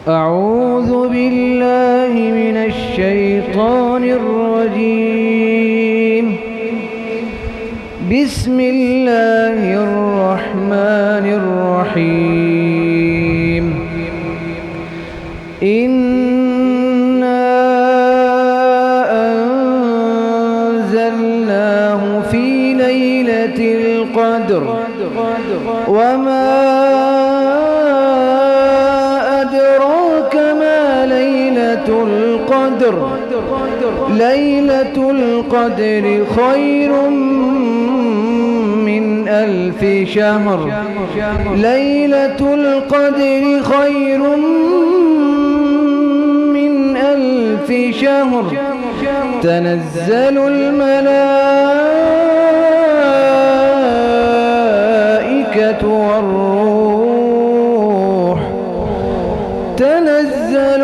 أعوذ بالله من الشيطان الرجيم بسم الله الرحمن الرحيم إنا أنزلناه في ليلة القدر وما أدراك ما ليلة القدر ليلة القدر خير من 1000 شهر ليلة القدر خير من 1000 شهر تنزل الملائكة والروح تنزل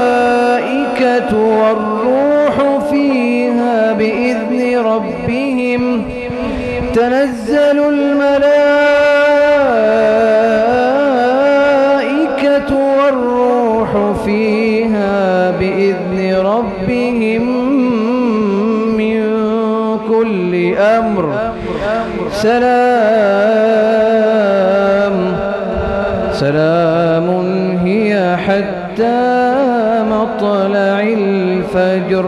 الملائكة والروح فيها بإذن ربهم تنزل الملائكة والروح فيها بإذن ربهم من كل أمر سلام هي حتى مطلع الفجر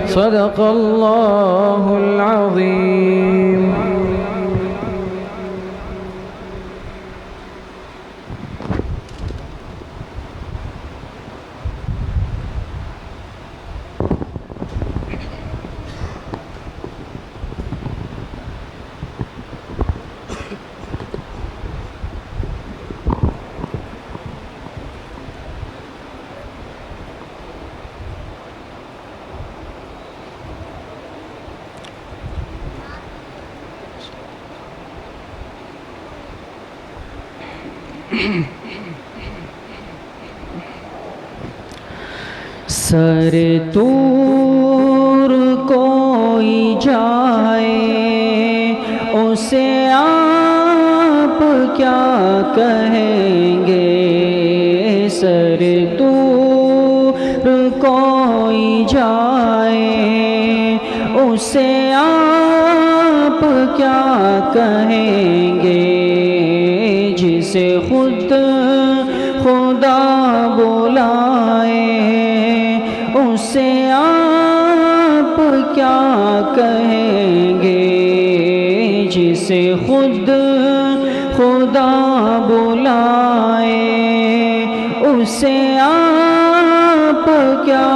صدق الله العظيم. سر دور کوئی جائے اسے آپ کیا کہیں گے سر دور کوئی جائے اسے آپ کیا کہیں گے جسے خود خدا بلائے اسے آپ کیا کہیں گے جسے خود خدا بلائے اسے آپ کیا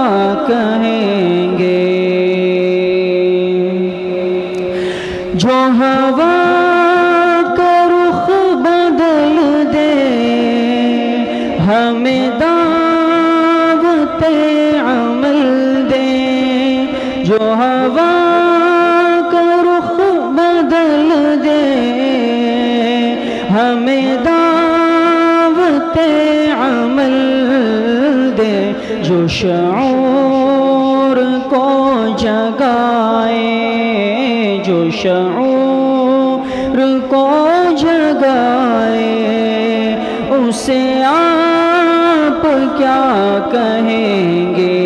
کہیں گے جو ہوا کا رخ بدل دے ہمیں دعوت عمل دے جو ہوا کا رخ بدل دے ہمیں دعوت عمل دے جو شعور کو جگائے جو شعور کو جگائے اسے آپ کیا کہیں گے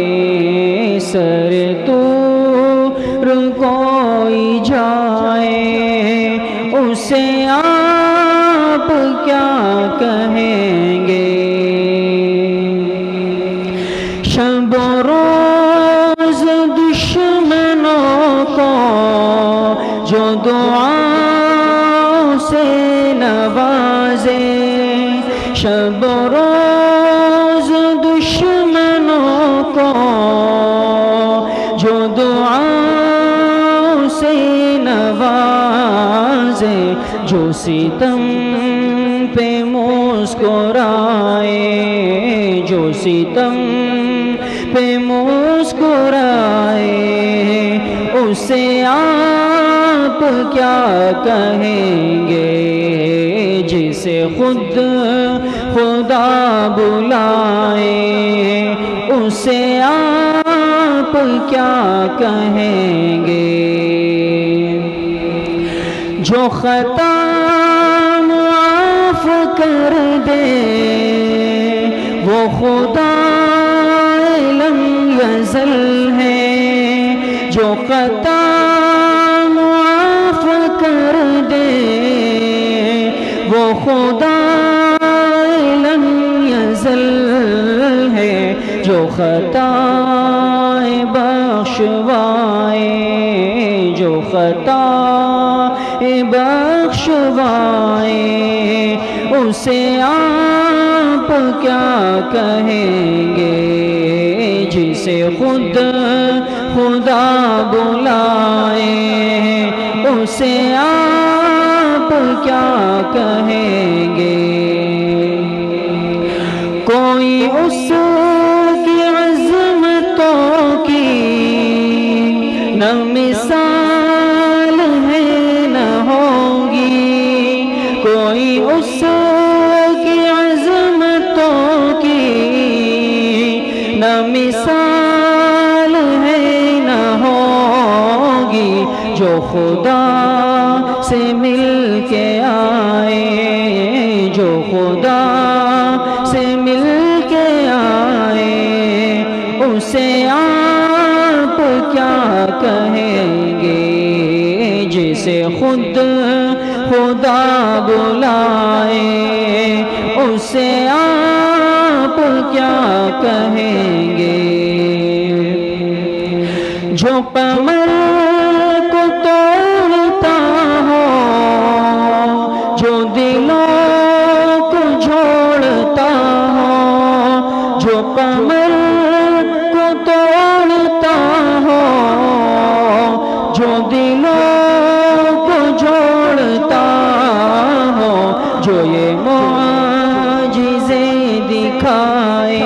سر دور کوئی جائے اسے آپ کیا کہیں گے شب و روز دشمنوں کو جو دعاؤں سے نوازے شب و روز دشمنوں کو جو دعاؤں سے نوازے جو ستم پہ مسکرائے جو ستم پہ مسکرائے اسے آپ کیا کہیں گے جسے خود خدا بلائے اسے آپ کیا کہیں گے جو خطا معاف دے، وہ خدا لم یزل ہے جو خطا معاف کر دے، وہ خدا لم یزل ہے جو خطا بخشوائے، جو خطا بخشوائے، اسے آپ کیا کہیں گے، جسے خود خدا بلائے، اسے آپ کیا کہیں گے۔ کوئی اس کی عظمتوں کی نہ مثال ہے نہ ہوگی، کوئی اس کی عظمتوں کی نہ مثال ہے نہ ہوگی، جو خدا سے مل کے آئے، جو خدا سے مل کے آئے، اسے آپ کیا کہیں گے، جسے خود خدا بلائے، اسے آپ کیا کہیں گے۔ جو قمر کو توڑتا ہو، جو دلوں کو جوڑتا ہو، جو قمر کو توڑتا ہو، جو دلوں کو جوڑتا ہو، جو یہ معجزے دکھائے،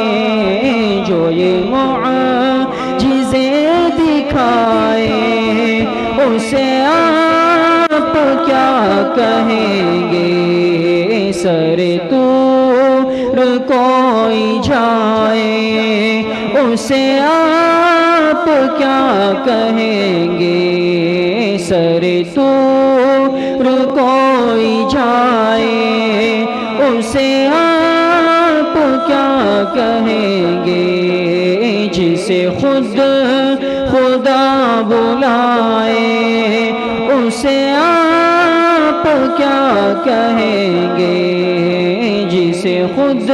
جو یہ معجزے دکھائے، اسے آپ کیا کہیں گے، سر طور کوئی جائے، اسے آپ کیا کہیں گے، سر طور کوئی جائے، اسے آپ کیا کہیں گے، جسے خود خدا بلائے، اسے آپ کیا کہیں گے، جسے خود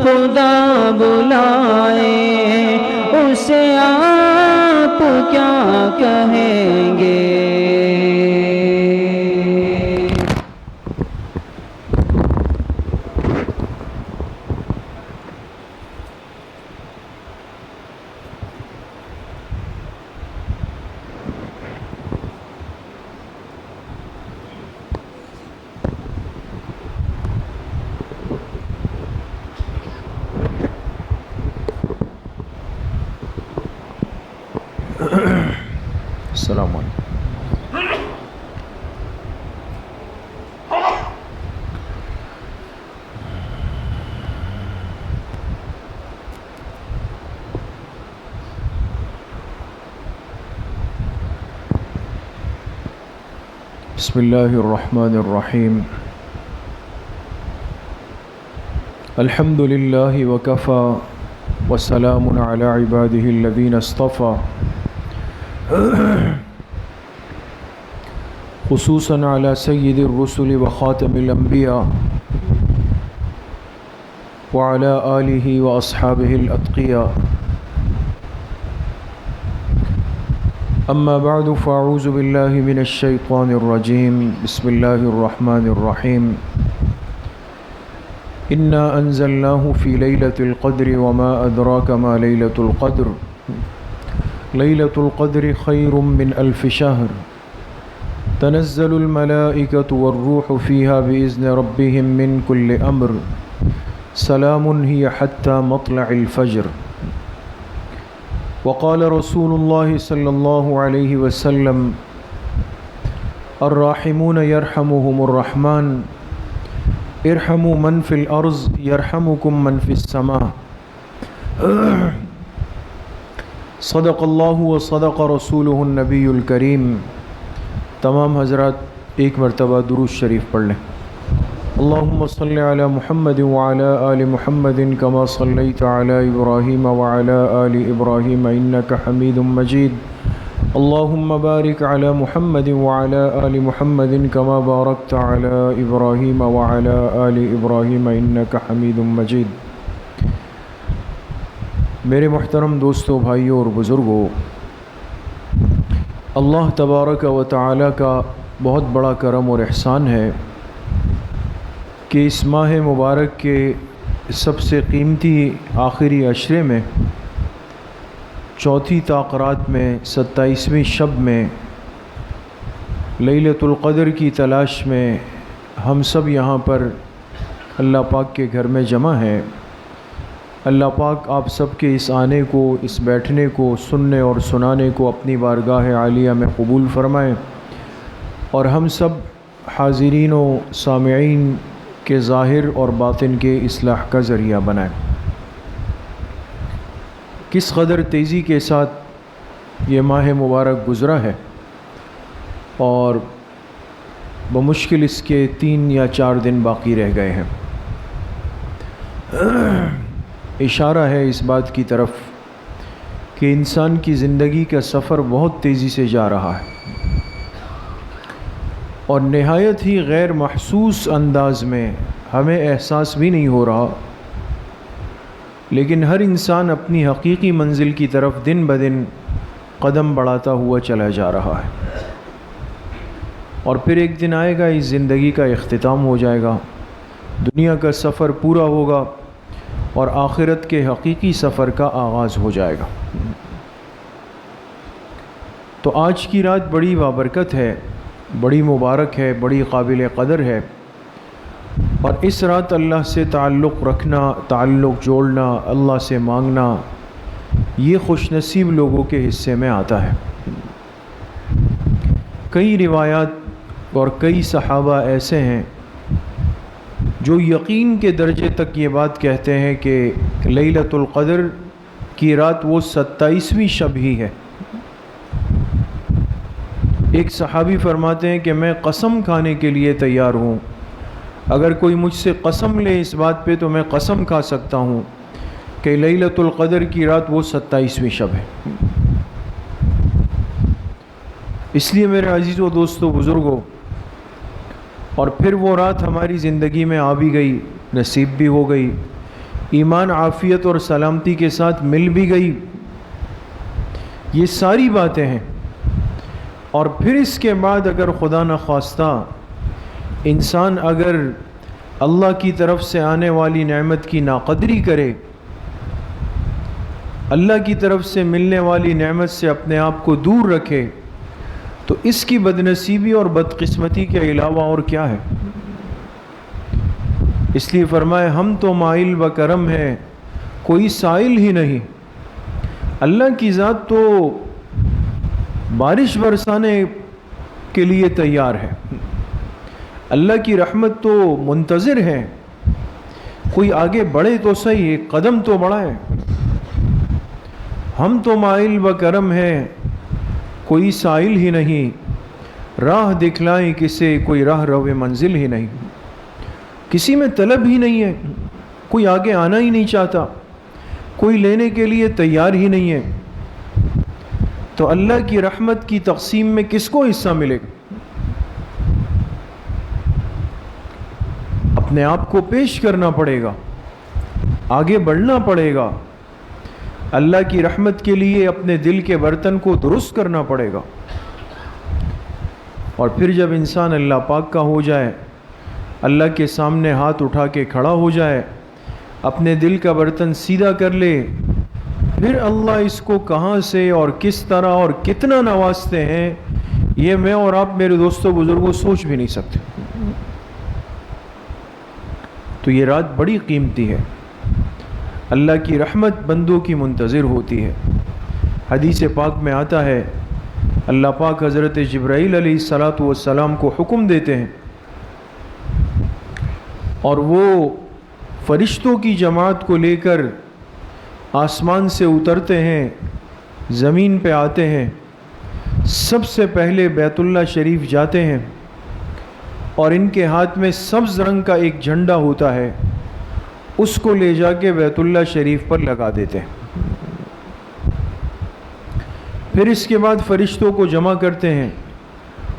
خدا بلائے، اسے آپ کیا کہیں گے۔ السلام علیکم۔ بسم اللہ الرحمن الرحیم، الحمد للہ وکفا وسلام علی عباده الذین اصطفى، خصوصاً علی سید الرسل وخاتم الانبیاء وعلى آلہ واصحابہ الاتقیاء، اما بعد فاعوذ باللہ من الشیطان الرجیم، بسم اللہ الرحمن الرحیم، انا انزلناه في ليلة القدر وما ادراك ما ليلة القدر، ليلة القدر خير من 1000 شهر، تنزل الملائكة والروح فيها بإذن ربهم من كل أمر، سلام هي حتى مطلع الفجر۔ وقال رسول الله صلى الله عليه وسلم، الراحمون يرحمهم الرحمن، ارحموا من في الأرض يرحمكم من في السماء، صدق اللہ و صدق رسولہ النبی الکریم۔ تمام حضرات ایک مرتبہ درود شریف پڑھ لیں۔ اللهم صل على محمد وعلى آل محمد كما صليت على إبراهيم وعلى آل إبراهيم إنك حميد مجيد اللهم بارك على محمد وعلى آل محمد كما باركت على إبراهيم وعلى آل إبراهيم إنك حميد مجيد۔ میرے محترم دوستوں، بھائیوں اور بزرگوں، اللہ تبارک و تعالی کا بہت بڑا کرم اور احسان ہے کہ اس ماہ مبارک کے سب سے قیمتی آخری عشرے میں، چوتھی تاقرات میں، 27ویں شب میں، لیلۃ القدر کی تلاش میں ہم سب یہاں پر اللہ پاک کے گھر میں جمع ہیں۔ اللہ پاک آپ سب کے اس آنے کو، اس بیٹھنے کو، سننے اور سنانے کو اپنی بارگاہ عالیہ میں قبول فرمائیں، اور ہم سب حاضرین و سامعین کے ظاہر اور باطن کے اصلاح کا ذریعہ بنائیں۔ کس قدر تیزی کے ساتھ یہ ماہ مبارک گزرا ہے، اور بمشکل اس کے 3 یا 4 دن باقی رہ گئے ہیں۔ اشارہ ہے اس بات کی طرف کہ انسان کی زندگی کا سفر بہت تیزی سے جا رہا ہے، اور نہایت ہی غیر محسوس انداز میں، ہمیں احساس بھی نہیں ہو رہا، لیکن ہر انسان اپنی حقیقی منزل کی طرف دن بدن قدم بڑھاتا ہوا چلا جا رہا ہے، اور پھر ایک دن آئے گا اس زندگی کا اختتام ہو جائے گا، دنیا کا سفر پورا ہوگا، اور آخرت کے حقیقی سفر کا آغاز ہو جائے گا۔ تو آج کی رات بڑی بابرکت ہے، بڑی مبارک ہے، بڑی قابل قدر ہے، اور اس رات اللہ سے تعلق رکھنا، تعلق جوڑنا، اللہ سے مانگنا، یہ خوش نصیب لوگوں کے حصے میں آتا ہے۔ کئی روایات اور کئی صحابہ ایسے ہیں جو یقین کے درجے تک یہ بات کہتے ہیں کہ لیلۃ القدر کی رات وہ 27ویں شب ہی ہے۔ ایک صحابی فرماتے ہیں کہ میں قسم کھانے کے لیے تیار ہوں، اگر کوئی مجھ سے قسم لے اس بات پہ تو میں قسم کھا سکتا ہوں کہ لیلۃ القدر کی رات وہ 27ویں شب ہے۔ اس لیے میرے عزیزو، دوستو، بزرگوں، اور پھر وہ رات ہماری زندگی میں آ بھی گئی، نصیب بھی ہو گئی، ایمان، عافیت اور سلامتی کے ساتھ مل بھی گئی، یہ ساری باتیں ہیں۔ اور پھر اس کے بعد اگر خدا نخواستہ انسان اگر اللہ کی طرف سے آنے والی نعمت کی ناقدری کرے، اللہ کی طرف سے ملنے والی نعمت سے اپنے آپ کو دور رکھے، تو اس کی بدنصیبی اور بدقسمتی کے علاوہ اور کیا ہے؟ اس لیے فرمائے ہم تو مائل و کرم ہے، کوئی سائل ہی نہیں۔ اللہ کی ذات تو بارش برسانے کے لیے تیار ہے، اللہ کی رحمت تو منتظر ہے، کوئی آگے بڑھے تو صحیح، ایک قدم تو بڑھائے۔ ہم تو مائل و کرم ہے، کوئی سائل ہی نہیں، راہ دکھلائیں کسے، کوئی راہ رو منزل ہی نہیں۔ کسی میں طلب ہی نہیں ہے، کوئی آگے آنا ہی نہیں چاہتا، کوئی لینے کے لیے تیار ہی نہیں ہے، تو اللہ کی رحمت کی تقسیم میں کس کو حصہ ملے گا؟ اپنے آپ کو پیش کرنا پڑے گا، آگے بڑھنا پڑے گا، اللہ کی رحمت کے لیے اپنے دل کے برتن کو درست کرنا پڑے گا۔ اور پھر جب انسان اللہ پاک کا ہو جائے، اللہ کے سامنے ہاتھ اٹھا کے کھڑا ہو جائے، اپنے دل کا برتن سیدھا کر لے، پھر اللہ اس کو کہاں سے اور کس طرح اور کتنا نوازتے ہیں، یہ میں اور آپ میرے دوستوں بزرگوں سوچ بھی نہیں سکتے۔ تو یہ رات بڑی قیمتی ہے، اللہ کی رحمت بندوں کی منتظر ہوتی ہے۔ حدیث پاک میں آتا ہے، اللہ پاک حضرت جبرائیل علیہ السلام کو حکم دیتے ہیں، اور وہ فرشتوں کی جماعت کو لے کر آسمان سے اترتے ہیں، زمین پہ آتے ہیں، سب سے پہلے بیت اللہ شریف جاتے ہیں، اور ان کے ہاتھ میں سبز رنگ کا ایک جھنڈا ہوتا ہے، اس کو لے جا کے بیت اللہ شریف پر لگا دیتے ہیں۔ پھر اس کے بعد فرشتوں کو جمع کرتے ہیں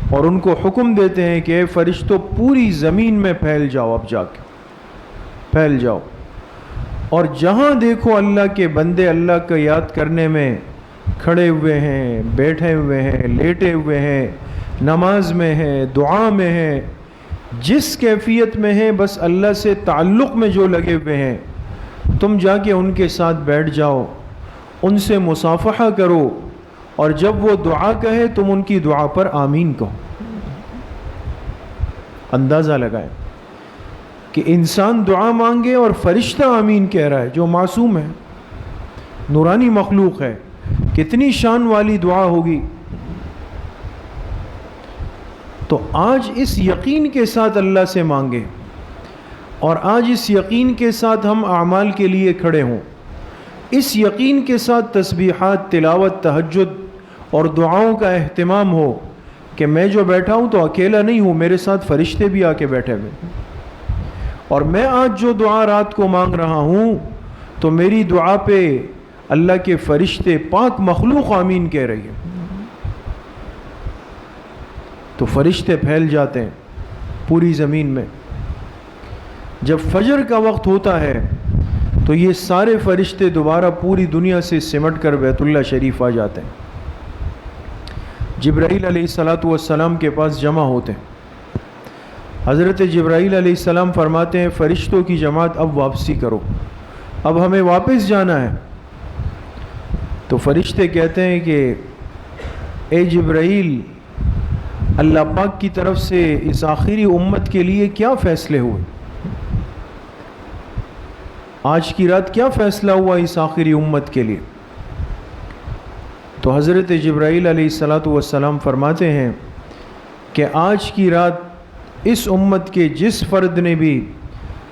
اور ان کو حکم دیتے ہیں کہ اے فرشتوں پوری زمین میں پھیل جاؤ، اب جا کے پھیل جاؤ، اور جہاں دیکھو اللہ کے بندے اللہ کا یاد کرنے میں کھڑے ہوئے ہیں، بیٹھے ہوئے ہیں، لیٹے ہوئے ہیں، نماز میں ہیں، دعا میں ہیں، جس کیفیت میں ہیں، بس اللہ سے تعلق میں جو لگے ہوئے ہیں، تم جا کے ان کے ساتھ بیٹھ جاؤ، ان سے مصافحہ کرو، اور جب وہ دعا کہے تم ان کی دعا پر آمین کہو۔ اندازہ لگائیں کہ انسان دعا مانگے اور فرشتہ آمین کہہ رہا ہے، جو معصوم ہے، نورانی مخلوق ہے، کتنی شان والی دعا ہوگی۔ تو آج اس یقین کے ساتھ اللہ سے مانگے، اور آج اس یقین کے ساتھ ہم اعمال کے لیے کھڑے ہوں، اس یقین کے ساتھ تسبیحات، تلاوت، تہجد اور دعاؤں کا اہتمام ہو کہ میں جو بیٹھا ہوں تو اکیلا نہیں ہوں، میرے ساتھ فرشتے بھی آ کے بیٹھے ہوئے، اور میں آج جو دعا رات کو مانگ رہا ہوں تو میری دعا پہ اللہ کے فرشتے، پاک مخلوق آمین کہہ رہی ہے۔ تو فرشتے پھیل جاتے ہیں پوری زمین میں۔ جب فجر کا وقت ہوتا ہے تو یہ سارے فرشتے دوبارہ پوری دنیا سے سمٹ کر بیت اللہ شریف آ جاتے ہیں، جبرائیل علیہ السلام کے پاس جمع ہوتے ہیں۔ حضرت جبرائیل علیہ السلام فرماتے ہیں فرشتوں کی جماعت اب واپسی کرو، اب ہمیں واپس جانا ہے۔ تو فرشتے کہتے ہیں کہ اے جبرائیل، اللہ پاک کی طرف سے اس آخری امت کے لیے کیا فیصلے ہوئے؟ آج کی رات کیا فیصلہ ہوا اس آخری امت کے لیے؟ تو حضرت جبرائیل علیہ السلام فرماتے ہیں کہ آج کی رات اس امت کے جس فرد نے بھی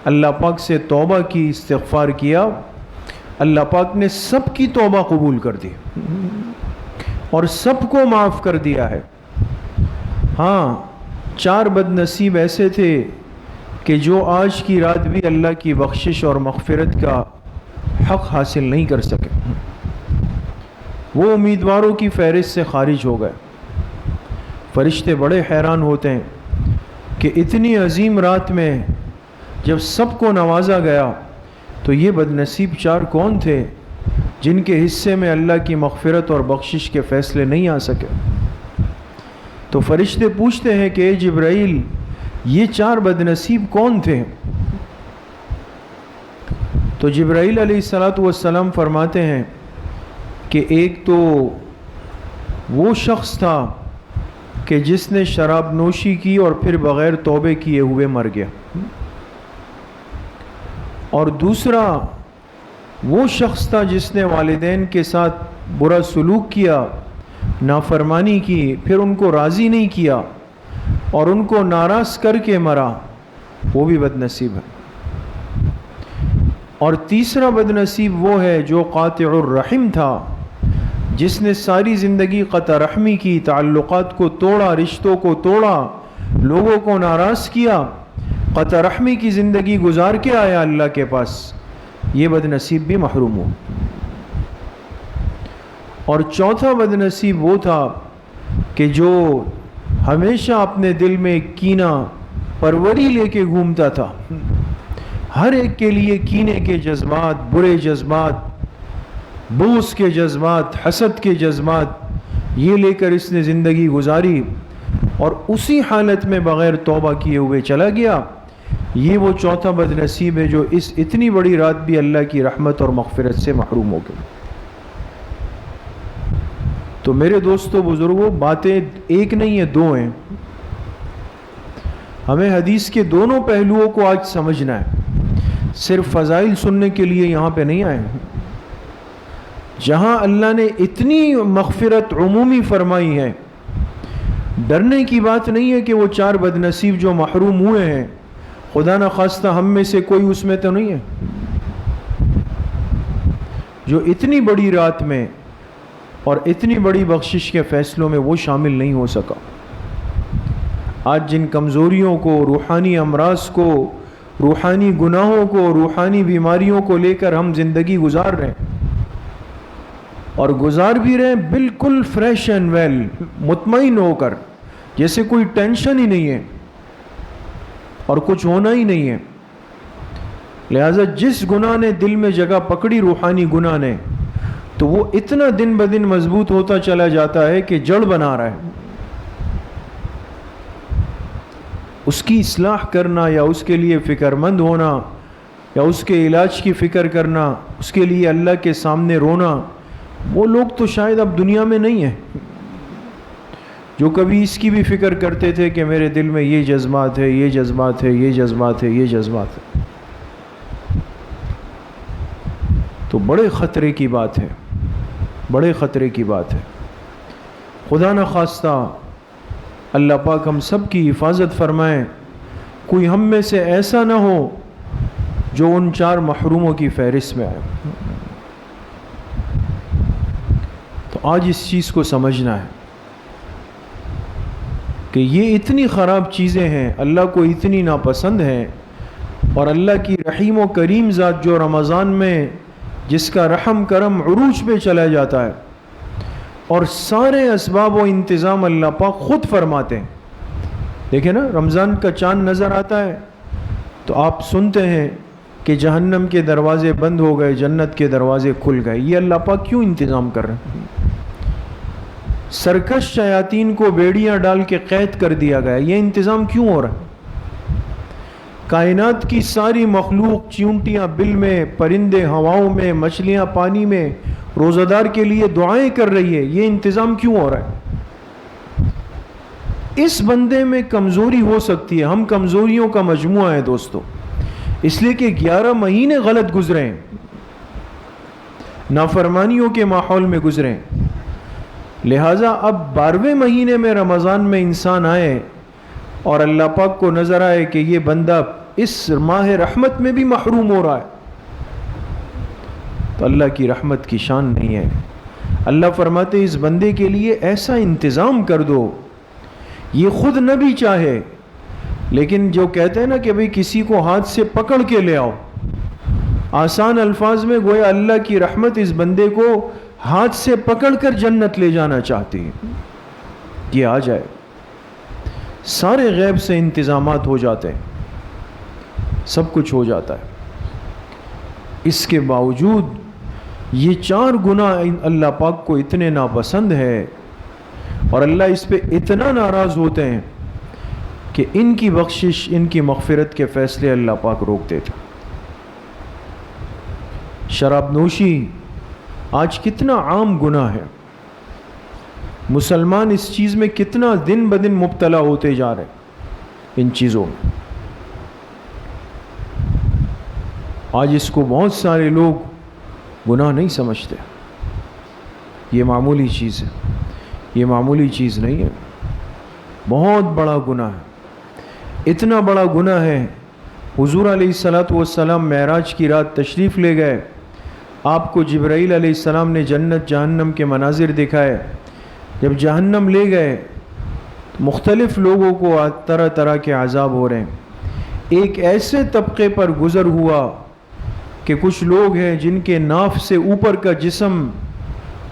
اللہ پاک سے توبہ کی، استغفار کیا، اللہ پاک نے سب کی توبہ قبول کر دی اور سب کو معاف کر دیا ہے۔ ہاں، 4 بد نصیب ایسے تھے کہ جو آج کی رات بھی اللہ کی بخشش اور مغفرت کا حق حاصل نہیں کر سکے، وہ امیدواروں کی فہرست سے خارج ہو گئے۔ فرشتے بڑے حیران ہوتے ہیں کہ اتنی عظیم رات میں جب سب کو نوازا گیا تو یہ بد نصیب 4 کون تھے جن کے حصے میں اللہ کی مغفرت اور بخشش کے فیصلے نہیں آ سکے؟ تو فرشتے پوچھتے ہیں کہ اے جبرائیل، یہ 4 بد نصیب کون تھے؟ تو جبرائیل علیہ السلام فرماتے ہیں کہ ایک تو وہ شخص تھا کہ جس نے شراب نوشی کی اور پھر بغیر توبے کیے ہوئے مر گیا، اور دوسرا وہ شخص تھا جس نے والدین کے ساتھ برا سلوک کیا، نافرمانی کی، پھر ان کو راضی نہیں کیا اور ان کو ناراض کر کے مرا، وہ بھی بد نصیب ہے۔ اور تیسرا بد نصیب وہ ہے جو قاطع الرحم تھا، جس نے ساری زندگی قطع رحمی کی، تعلقات کو توڑا، رشتوں کو توڑا، لوگوں کو ناراض کیا، قطع رحمی کی زندگی گزار کے آیا اللہ کے پاس، یہ بد نصیب بھی محروم ہو۔ اور چوتھا بد نصیب وہ تھا کہ جو ہمیشہ اپنے دل میں کینہ پروری لے کے گھومتا تھا، ہر ایک کے لیے کینے کے جذبات، برے جذبات، بغض کے جذبات، حسد کے جذبات یہ لے کر اس نے زندگی گزاری، اور اسی حالت میں بغیر توبہ کیے ہوئے چلا گیا۔ یہ وہ چوتھا بد نصیب ہے جو اس اتنی بڑی رات بھی اللہ کی رحمت اور مغفرت سے محروم ہو گیا۔ تو میرے دوستو بزرگوں، باتیں ایک نہیں ہیں، 2 ہیں۔ ہمیں حدیث کے دونوں پہلوؤں کو آج سمجھنا ہے، صرف فضائل سننے کے لیے یہاں پہ نہیں آئے۔ جہاں اللہ نے اتنی مغفرت عمومی فرمائی ہے، ڈرنے کی بات نہیں ہے کہ وہ 4 بد نصیب جو محروم ہوئے ہیں، خدا نخواستہ ہم میں سے کوئی اس میں تو نہیں ہے جو اتنی بڑی رات میں اور اتنی بڑی بخشش کے فیصلوں میں وہ شامل نہیں ہو سکا۔ آج جن کمزوریوں کو، روحانی امراض کو، روحانی گناہوں کو، روحانی بیماریوں کو لے کر ہم زندگی گزار رہے ہیں، اور گزار بھی رہے ہیں بالکل فریش اینڈ ویل، مطمئن ہو کر، جیسے کوئی ٹینشن ہی نہیں ہے اور کچھ ہونا ہی نہیں ہے۔ لہٰذا جس گناہ نے دل میں جگہ پکڑی، روحانی گناہ نے، تو وہ اتنا دن بدن مضبوط ہوتا چلا جاتا ہے کہ جڑ بنا رہا ہے۔ اس کی اصلاح کرنا یا اس کے لیے فکر مند ہونا یا اس کے علاج کی فکر کرنا، اس کے لیے اللہ کے سامنے رونا، وہ لوگ تو شاید اب دنیا میں نہیں ہیں جو کبھی اس کی بھی فکر کرتے تھے کہ میرے دل میں یہ جذبات ہے، یہ جذبات ہے، یہ جذبات ہے، یہ جذبات ہے۔ تو بڑے خطرے کی بات ہے، بڑے خطرے کی بات ہے۔ خدا نخواستہ اللہ پاک ہم سب کی حفاظت فرمائے، کوئی ہم میں سے ایسا نہ ہو جو ان 4 محروموں کی فہرست میں آئے۔ تو آج اس چیز کو سمجھنا ہے کہ یہ اتنی خراب چیزیں ہیں، اللہ کو اتنی ناپسند ہیں، اور اللہ کی رحیم و کریم ذات جو رمضان میں جس کا رحم کرم عروج پہ چلا جاتا ہے، اور سارے اسباب و انتظام اللہ پاک خود فرماتے ہیں۔ دیکھیں نا، رمضان کا چاند نظر آتا ہے تو آپ سنتے ہیں کہ جہنم کے دروازے بند ہو گئے، جنت کے دروازے کھل گئے۔ یہ اللہ پاک کیوں انتظام کر رہے ہیں؟ سرکش شیاطین کو بیڑیاں ڈال کے قید کر دیا گیا، یہ انتظام کیوں ہو رہا ہے؟ کائنات کی ساری مخلوق، چیونٹیاں بل میں، پرندے ہواؤں میں، مچھلیاں پانی میں، روزہ دار کے لیے دعائیں کر رہی ہے، یہ انتظام کیوں ہو رہا ہے؟ اس بندے میں کمزوری ہو سکتی ہے، ہم کمزوریوں کا مجموعہ ہے دوستو، اس لیے کہ 11 مہینے غلط گزرے ہیں، نافرمانیوں کے ماحول میں گزرے ہیں۔ لہٰذا اب 12ویں مہینے میں رمضان میں انسان آئے اور اللہ پاک کو نظر آئے کہ یہ بندہ اس ماہ رحمت میں بھی محروم ہو رہا ہے، تو اللہ کی رحمت کی شان نہیں ہے۔ اللہ فرماتے اس بندے کے لیے ایسا انتظام کر دو، یہ خود نہ بھی چاہے، لیکن جو کہتے ہیں نا کہ بھئی کسی کو ہاتھ سے پکڑ کے لے آؤ، آسان الفاظ میں گویا اللہ کی رحمت اس بندے کو ہاتھ سے پکڑ کر جنت لے جانا چاہتی ہے، یہ آ جائے، سارے غیب سے انتظامات ہو جاتے ہیں، سب کچھ ہو جاتا ہے۔ اس کے باوجود یہ 4 گناہ اللہ پاک کو اتنے ناپسند ہے، اور اللہ اس پہ اتنا ناراض ہوتے ہیں کہ ان کی بخشش، ان کی مغفرت کے فیصلے اللہ پاک روک دیتے۔ شراب نوشی آج کتنا عام گناہ ہے، مسلمان اس چیز میں کتنا دن بدن مبتلا ہوتے جا رہے ہیں ان چیزوں میں۔ آج اس کو بہت سارے لوگ گناہ نہیں سمجھتے، یہ معمولی چیز ہے، یہ معمولی چیز نہیں ہے، بہت بڑا گناہ ہے، اتنا بڑا گناہ ہے۔ حضور علیہ السلام معراج کی رات تشریف لے گئے، آپ کو جبرائیل علیہ السلام نے جنت جہنم کے مناظر دکھائے۔ جب جہنم لے گئے مختلف لوگوں کو طرح طرح کے عذاب ہو رہے ہیں۔ ایک ایسے طبقے پر گزر ہوا کہ کچھ لوگ ہیں جن کے ناف سے اوپر کا جسم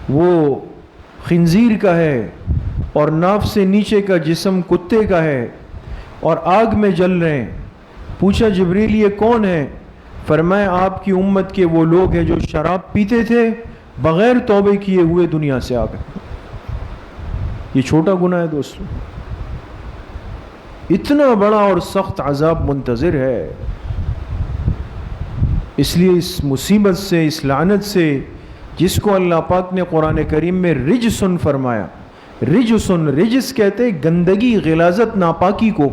وہ خنزیر کا ہے اور ناف سے نیچے کا جسم کتے کا ہے اور آگ میں جل رہے ہیں۔ پوچھا جبریل یہ کون ہے؟ فرمایا آپ کی امت کے وہ لوگ ہیں جو شراب پیتے تھے، بغیر توبے کیے ہوئے دنیا سے آ گئے۔ یہ چھوٹا گناہ ہے دوستو، اتنا بڑا اور سخت عذاب منتظر ہے۔ اس لیے اس مصیبت سے، اس لعنت سے، جس کو اللہ پاک نے قرآن کریم میں رجسن فرمایا، رجسن، رجس کہتے گندگی، غلاظت، ناپاکی کو۔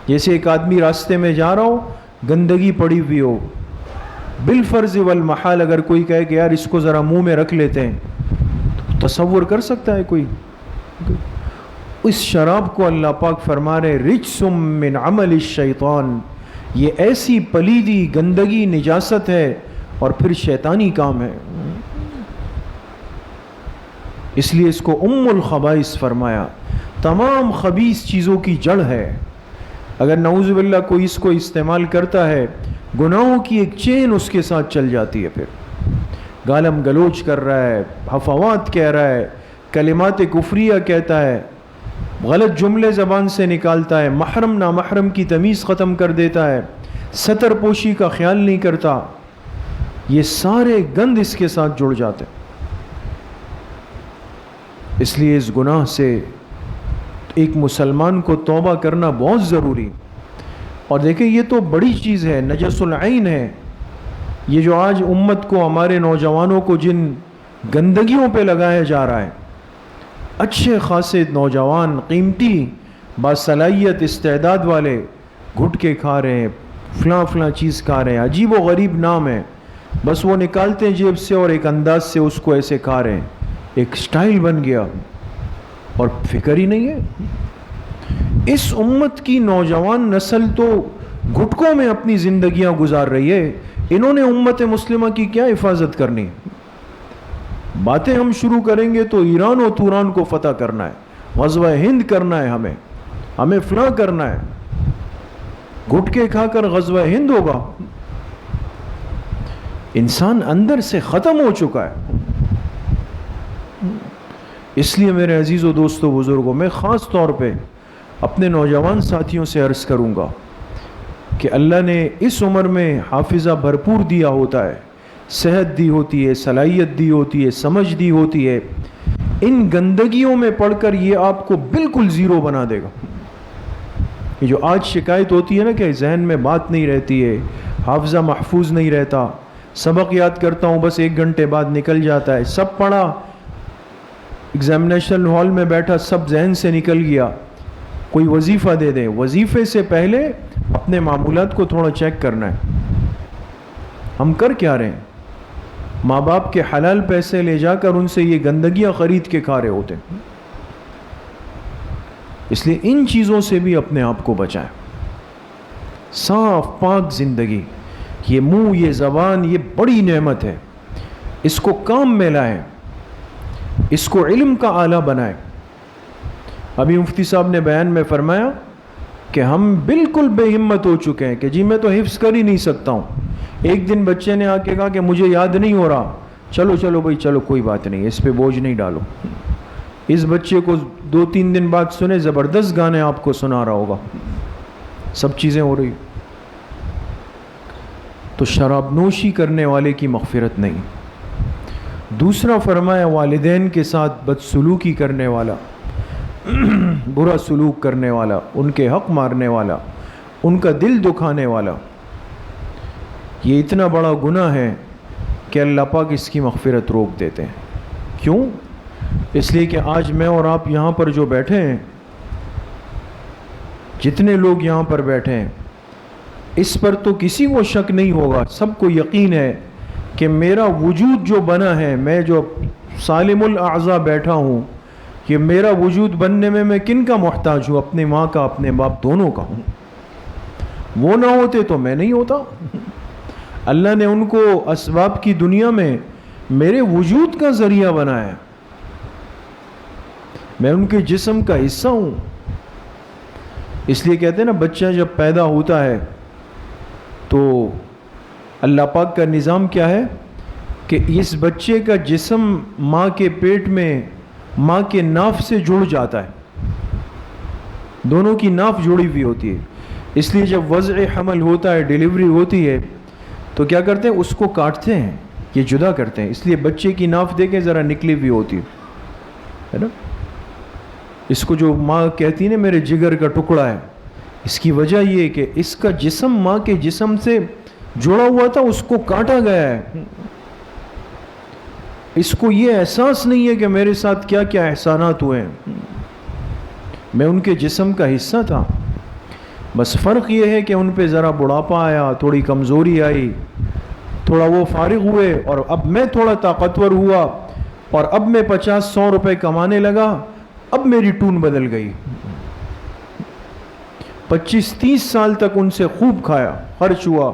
جیسے ایک آدمی راستے میں جا رہا ہو، گندگی پڑی ہوئی ہو، بالفرض والمحال اگر کوئی کہے کہ یار اس کو ذرا منہ میں رکھ لیتے ہیں، تو تصور کر سکتا ہے کوئی؟ اس شراب کو اللہ پاک فرما رہے رجسم من عمل الشیطان، یہ ایسی پلیدی، گندگی، نجاست ہے اور پھر شیطانی کام ہے۔ اس لیے اس کو ام الخبائث فرمایا۔ تمام خبیث چیزوں کی جڑ ہے. اگر نعوذ باللہ کوئی اس کو استعمال کرتا ہے گناہوں کی ایک چین اس کے ساتھ چل جاتی ہے. پھر گالم گلوچ کر رہا ہے, حفوات کہہ رہا ہے, کلمات کفریہ کہتا ہے, غلط جملے زبان سے نکالتا ہے, محرم نامحرم کی تمیز ختم کر دیتا ہے, ستر پوشی کا خیال نہیں کرتا. یہ سارے گند اس کے ساتھ جڑ جاتے ہیں. اس لیے اس گناہ سے ایک مسلمان کو توبہ کرنا بہت ضروری. اور دیکھیں یہ تو بڑی چیز ہے, نجس العین ہے. یہ جو آج امت کو, ہمارے نوجوانوں کو جن گندگیوں پہ لگایا جا رہا ہے, اچھے خاصے نوجوان قیمتی باصلاحیت استعداد والے گھٹکے کھا رہے ہیں, فلاں چیز کھا رہے ہیں, عجیب و غریب نام ہے, بس وہ نکالتے ہیں جیب سے اور ایک انداز سے اس کو ایسے کھا رہے ہیں, ایک سٹائل بن گیا اور فکر ہی نہیں ہے. اس امت کی نوجوان نسل تو گھٹکوں میں اپنی زندگیاں گزار رہی ہے. انہوں نے امت مسلمہ کی کیا حفاظت کرنی؟ باتیں ہم شروع کریں گے تو ایران و توران کو فتح کرنا ہے, غزوہ ہند کرنا ہے, ہمیں فلاں کرنا ہے. گھٹکے کھا کر غزوہ ہند ہوگا؟ انسان اندر سے ختم ہو چکا ہے. اس لیے میرے عزیز و دوستو بزرگوں, میں خاص طور پہ اپنے نوجوان ساتھیوں سے عرض کروں گا کہ اللہ نے اس عمر میں حافظہ بھرپور دیا ہوتا ہے, صحت دی ہوتی ہے, صلاحیت دی ہوتی ہے, سمجھ دی ہوتی ہے. ان گندگیوں میں پڑھ کر یہ آپ کو بالکل زیرو بنا دے گا. یہ جو آج شکایت ہوتی ہے نا کہ ذہن میں بات نہیں رہتی ہے, حافظہ محفوظ نہیں رہتا, سبق یاد کرتا ہوں بس 1 گھنٹے بعد نکل جاتا ہے, سب پڑھا, ایگزامینیشن ہال میں بیٹھا, سب ذہن سے نکل گیا. کوئی وظیفہ دے دیں, وظیفے سے پہلے اپنے معمولات کو تھوڑا چیک کرنا ہے. ہم کر کیا رہے ہیں؟ ماں باپ کے حلال پیسے لے جا کر ان سے یہ گندگیاں خرید کے کھا رہے ہوتے ہیں. اس لیے ان چیزوں سے بھی اپنے آپ کو بچائیں. صاف پاک زندگی, یہ منہ, یہ زبان, یہ بڑی نعمت ہے. اس کو کام میں لائیں, اس کو علم کا آلہ بنائیں. ابھی مفتی صاحب نے بیان میں فرمایا کہ ہم بالکل بے ہمت ہو چکے ہیں کہ جی میں تو حفظ کر ہی نہیں سکتا ہوں. ایک دن بچے نے آ کے کہا کہ مجھے یاد نہیں ہو رہا. چلو بھائی چلو, کوئی بات نہیں, اس پہ بوجھ نہیں ڈالو. اس بچے کو 2-3 دن بعد سنے, زبردست گانے آپ کو سنا رہا ہوگا. سب چیزیں ہو رہی. تو شراب نوشی کرنے والے کی مغفرت نہیں. دوسرا فرمایا والدین کے ساتھ بدسلوکی کرنے والا, برا سلوک کرنے والا, ان کے حق مارنے والا, ان کا دل دکھانے والا, یہ اتنا بڑا گناہ ہے کہ اللہ پاک اس کی مغفرت روک دیتے ہیں. کیوں؟ اس لیے کہ آج میں اور آپ یہاں پر جو بیٹھے ہیں, جتنے لوگ یہاں پر بیٹھے ہیں, اس پر تو کسی کو شک نہیں ہوگا, سب کو یقین ہے کہ میرا وجود جو بنا ہے, میں جو سالم الاعضاء بیٹھا ہوں, یہ میرا وجود بننے میں میں کن کا محتاج ہوں؟ اپنے ماں کا, اپنے باپ دونوں کا ہوں. وہ نہ ہوتے تو میں نہیں ہوتا. اللہ نے ان کو اسباب کی دنیا میں میرے وجود کا ذریعہ بنایا. میں ان کے جسم کا حصہ ہوں. اس لیے کہتے ہیں نا, بچہ جب پیدا ہوتا ہے تو اللہ پاک کا نظام کیا ہے کہ اس بچے کا جسم ماں کے پیٹ میں ماں کے ناف سے جڑ جاتا ہے. دونوں کی ناف جڑی ہوئی ہوتی ہے. اس لیے جب وضع حمل ہوتا ہے, ڈیلیوری ہوتی ہے, تو کیا کرتے ہیں, اس کو کاٹتے ہیں, یہ جدا کرتے ہیں. اس لیے بچے کی ناف دیکھیں ذرا نکلی ہوئی ہوتی ہے نا. اس کو جو ماں کہتی ہے نا میرے جگر کا ٹکڑا ہے, اس کی وجہ یہ کہ اس کا جسم ماں کے جسم سے جڑا ہوا تھا, اس کو کاٹا گیا ہے. اس کو یہ احساس نہیں ہے کہ میرے ساتھ کیا کیا احسانات ہوئے ہیں, میں ان کے جسم کا حصہ تھا. بس فرق یہ ہے کہ ان پہ ذرا بڑھاپا آیا, تھوڑی کمزوری آئی, تھوڑا وہ فارغ ہوئے, اور اب میں تھوڑا طاقتور ہوا, اور اب میں 50-100 روپے کمانے لگا. اب میری ٹون بدل گئی. 25-30 سال تک ان سے خوب کھایا, خرچ ہوا,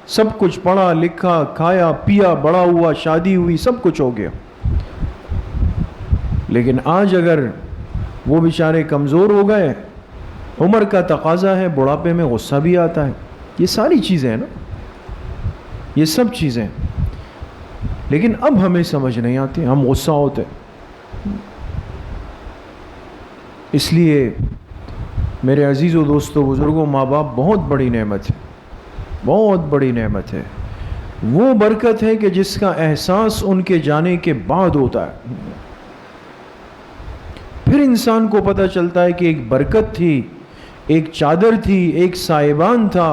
سب کچھ پڑھا لکھا, کھایا پیا, بڑا ہوا, شادی ہوئی, سب کچھ ہو گیا. لیکن آج اگر وہ بیچارے کمزور ہو گئے، عمر کا تقاضا ہے، بڑھاپے میں غصہ بھی آتا ہے. یہ ساری چیزیں ہیں نا، یہ سب چیزیں، لیکن اب ہمیں سمجھ نہیں آتی، ہم غصہ ہوتے. اس لیے میرے عزیز و دوستو بزرگوں، ماں باپ بہت بڑی نعمت ہے، بہت بڑی نعمت ہے. وہ برکت ہے کہ جس کا احساس ان کے جانے کے بعد ہوتا ہے. پھر انسان کو پتہ چلتا ہے کہ ایک برکت تھی، ایک چادر تھی، ایک سائبان تھا،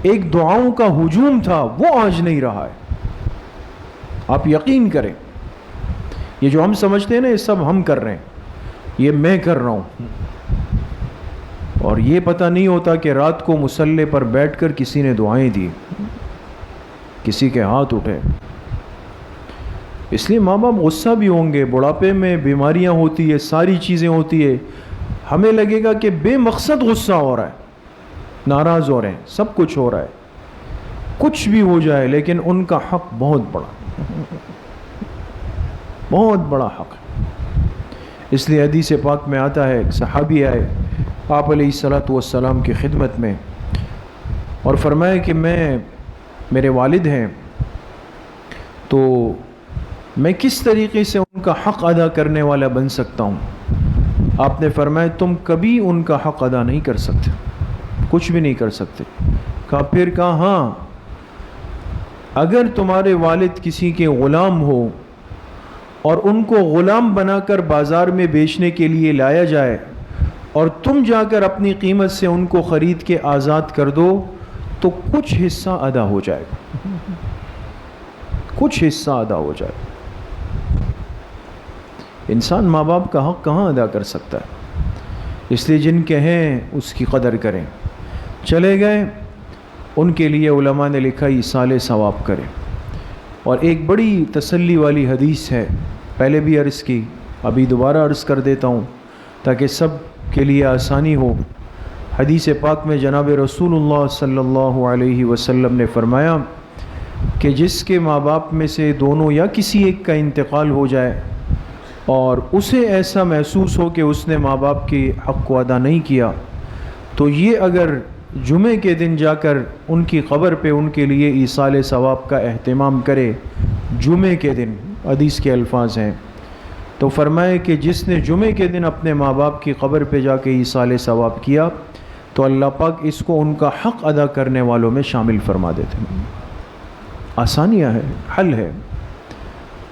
ایک دعاؤں کا ہجوم تھا، وہ آج نہیں رہا ہے. آپ یقین کریں، یہ جو ہم سمجھتے ہیں نا یہ سب ہم کر رہے ہیں، یہ میں کر رہا ہوں، اور یہ پتہ نہیں ہوتا کہ رات کو مصلی پر بیٹھ کر کسی نے دعائیں دی، کسی کے ہاتھ اٹھے. اس لیے ماں باپ غصہ بھی ہوں گے، بڑھاپے میں بیماریاں ہوتی ہے، ساری چیزیں ہوتی ہے، ہمیں لگے گا کہ بے مقصد غصہ ہو رہا ہے، ناراض ہو رہے ہیں، سب کچھ ہو رہا ہے، کچھ بھی ہو جائے، لیکن ان کا حق بہت بڑا، بہت بڑا حق ہے. اس لیے حدیث پاک میں آتا ہے، ایک صحابی آئے آپ علیہ الصلوۃ والسلام کی خدمت میں اور فرمایا کہ میرے والد ہیں، تو میں کس طریقے سے ان کا حق ادا کرنے والا بن سکتا ہوں؟ آپ نے فرمایا تم کبھی ان کا حق ادا نہیں کر سکتے، کچھ بھی نہیں کر سکتے. کہا پھر کہا ہاں، اگر تمہارے والد کسی کے غلام ہو اور ان کو غلام بنا کر بازار میں بیچنے کے لیے لایا جائے اور تم جا کر اپنی قیمت سے ان کو خرید کے آزاد کر دو تو کچھ حصہ ادا ہو جائے گا، کچھ حصہ ادا ہو جائے گا. انسان ماں باپ کا حق کہاں ادا کر سکتا ہے؟ اس لیے جن کے ہیں اس کی قدر کریں. چلے گئے، ان کے لیے علماء نے لکھا ایصال ثواب کریں. اور ایک بڑی تسلی والی حدیث ہے، پہلے بھی عرض کی، ابھی دوبارہ عرض کر دیتا ہوں تاکہ سب کے لیے آسانی ہو. حدیث پاک میں جناب رسول اللہ صلی اللہ علیہ وسلم نے فرمایا کہ جس کے ماں باپ میں سے دونوں یا کسی ایک کا انتقال ہو جائے اور اسے ایسا محسوس ہو کہ اس نے ماں باپ کے حق کو ادا نہیں کیا، تو یہ اگر جمعے کے دن جا کر ان کی قبر پہ ان کے لیے ایصال ثواب کا اہتمام کرے، جمعے کے دن، حدیث کے الفاظ ہیں، تو فرمائے کہ جس نے جمعے کے دن اپنے ماں باپ کی قبر پہ جا کے ایصال ثواب کیا تو اللہ پاک اس کو ان کا حق ادا کرنے والوں میں شامل فرما دیتے ہیں. آسانیاں ہے، حل ہے.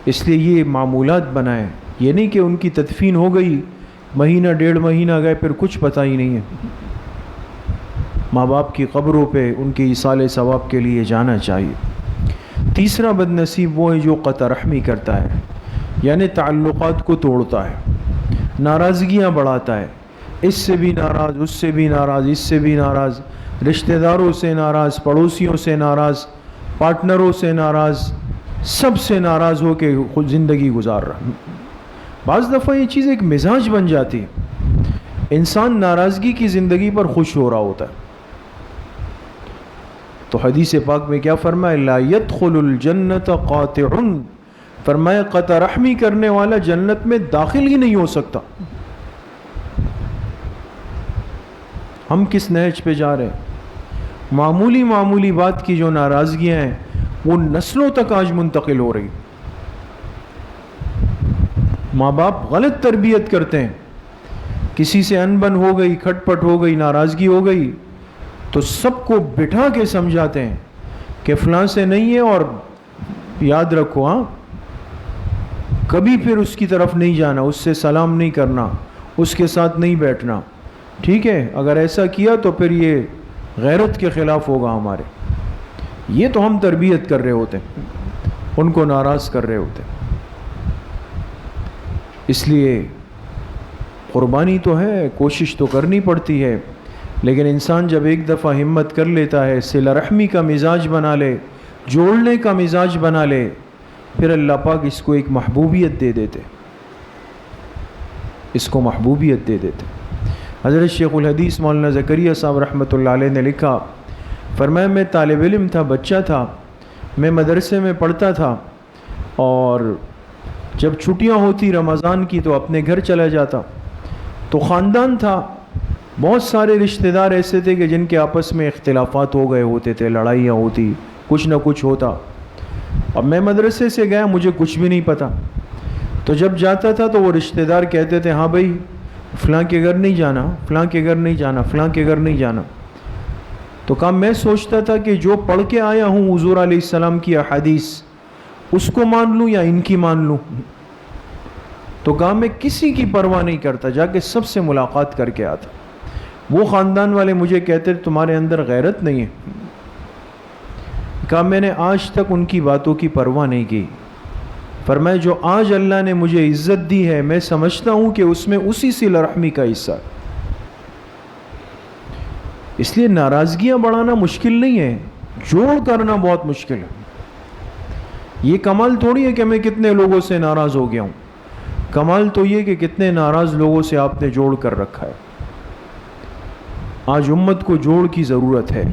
اس لیے یہ معمولات بنائیں، یہ نہیں کہ ان کی تدفین ہو گئی، مہینہ ڈیڑھ مہینہ گئے پھر کچھ پتہ ہی نہیں ہے. ماں باپ کی قبروں پہ ان کے ایصال ثواب کے لیے جانا چاہیے. تیسرا بد نصیب وہ ہے جو قطع رحمی کرتا ہے، یعنی تعلقات کو توڑتا ہے، ناراضگیاں بڑھاتا ہے، اس سے بھی ناراض، اس سے بھی ناراض، اس سے بھی ناراض، رشتہ داروں سے ناراض، پڑوسیوں سے ناراض، پارٹنروں سے ناراض، سب سے ناراض ہو کے خود زندگی گزار رہا. بعض دفعہ یہ چیز ایک مزاج بن جاتی ہے، انسان ناراضگی کی زندگی پر خوش ہو رہا ہوتا ہے. تو حدیث پاک میں کیا فرمایا؟ لا يدخل الجنت قاطع، فرمایا قطع رحمی کرنے والا جنت میں داخل ہی نہیں ہو سکتا. ہم کس نہج پہ جا رہے ہیں؟ معمولی بات کی جو ناراضگیاں ہیں وہ نسلوں تک آج منتقل ہو رہی. ماں باپ غلط تربیت کرتے ہیں، کسی سے انبن ہو گئی، کھٹ پٹ ہو گئی، ناراضگی ہو گئی تو سب کو بٹھا کے سمجھاتے ہیں کہ فلاں سے نہیں ہے، اور یاد رکھو ہاں کبھی پھر اس کی طرف نہیں جانا، اس سے سلام نہیں کرنا، اس کے ساتھ نہیں بیٹھنا، ٹھیک ہے؟ اگر ایسا کیا تو پھر یہ غیرت کے خلاف ہوگا ہمارے. یہ تو ہم تربیت کر رہے ہوتے ہیں، ان کو ناراض کر رہے ہوتے ہیں. اس لیے قربانی تو ہے، کوشش تو کرنی پڑتی ہے، لیکن انسان جب ایک دفعہ ہمت کر لیتا ہے، صلہ رحمی کا مزاج بنا لے، جوڑنے کا مزاج بنا لے، پھر اللہ پاک اس کو ایک محبوبیت دے دیتے، اس کو محبوبیت دے دیتے. حضرت شیخ الحدیث مولانا زکریا صاحب رحمۃ اللہ علیہ نے لکھا، فرمایا میں طالب علم تھا، بچہ تھا، میں مدرسے میں پڑھتا تھا، اور جب چھٹیاں ہوتی رمضان کی تو اپنے گھر چلا جاتا. تو خاندان تھا، بہت سارے رشتہ دار ایسے تھے کہ جن کے آپس میں اختلافات ہو گئے ہوتے تھے، لڑائیاں ہوتی، کچھ نہ کچھ ہوتا. اب میں مدرسے سے گیا، مجھے کچھ بھی نہیں پتا، تو جب جاتا تھا تو وہ رشتہ دار کہتے تھے ہاں بھائی فلاں کے گھر نہیں جانا، فلاں کے گھر نہیں جانا، فلاں کے گھر نہیں جانا. تو کہا میں سوچتا تھا کہ جو پڑھ کے آیا ہوں حضور علیہ السلام کی احادیث اس کو مان لوں یا ان کی مان لوں. تو کہا میں کسی کی پرواہ نہیں کرتا، جا کے سب سے ملاقات کر کے آتا. وہ خاندان والے مجھے کہتے تمہارے اندر غیرت نہیں ہے. کہا میں نے آج تک ان کی باتوں کی پرواہ نہیں کی. فرمایا جو آج اللہ نے مجھے عزت دی ہے میں سمجھتا ہوں کہ اس میں اسی صلہ رحمی کا حصہ. اس لیے ناراضگیاں بڑھانا مشکل نہیں ہے، جوڑ کرنا بہت مشکل ہے. یہ کمال تھوڑی ہے کہ میں کتنے لوگوں سے ناراض ہو گیا ہوں، کمال تو یہ کہ کتنے ناراض لوگوں سے آپ نے جوڑ کر رکھا ہے. آج امت کو جوڑ کی ضرورت ہے.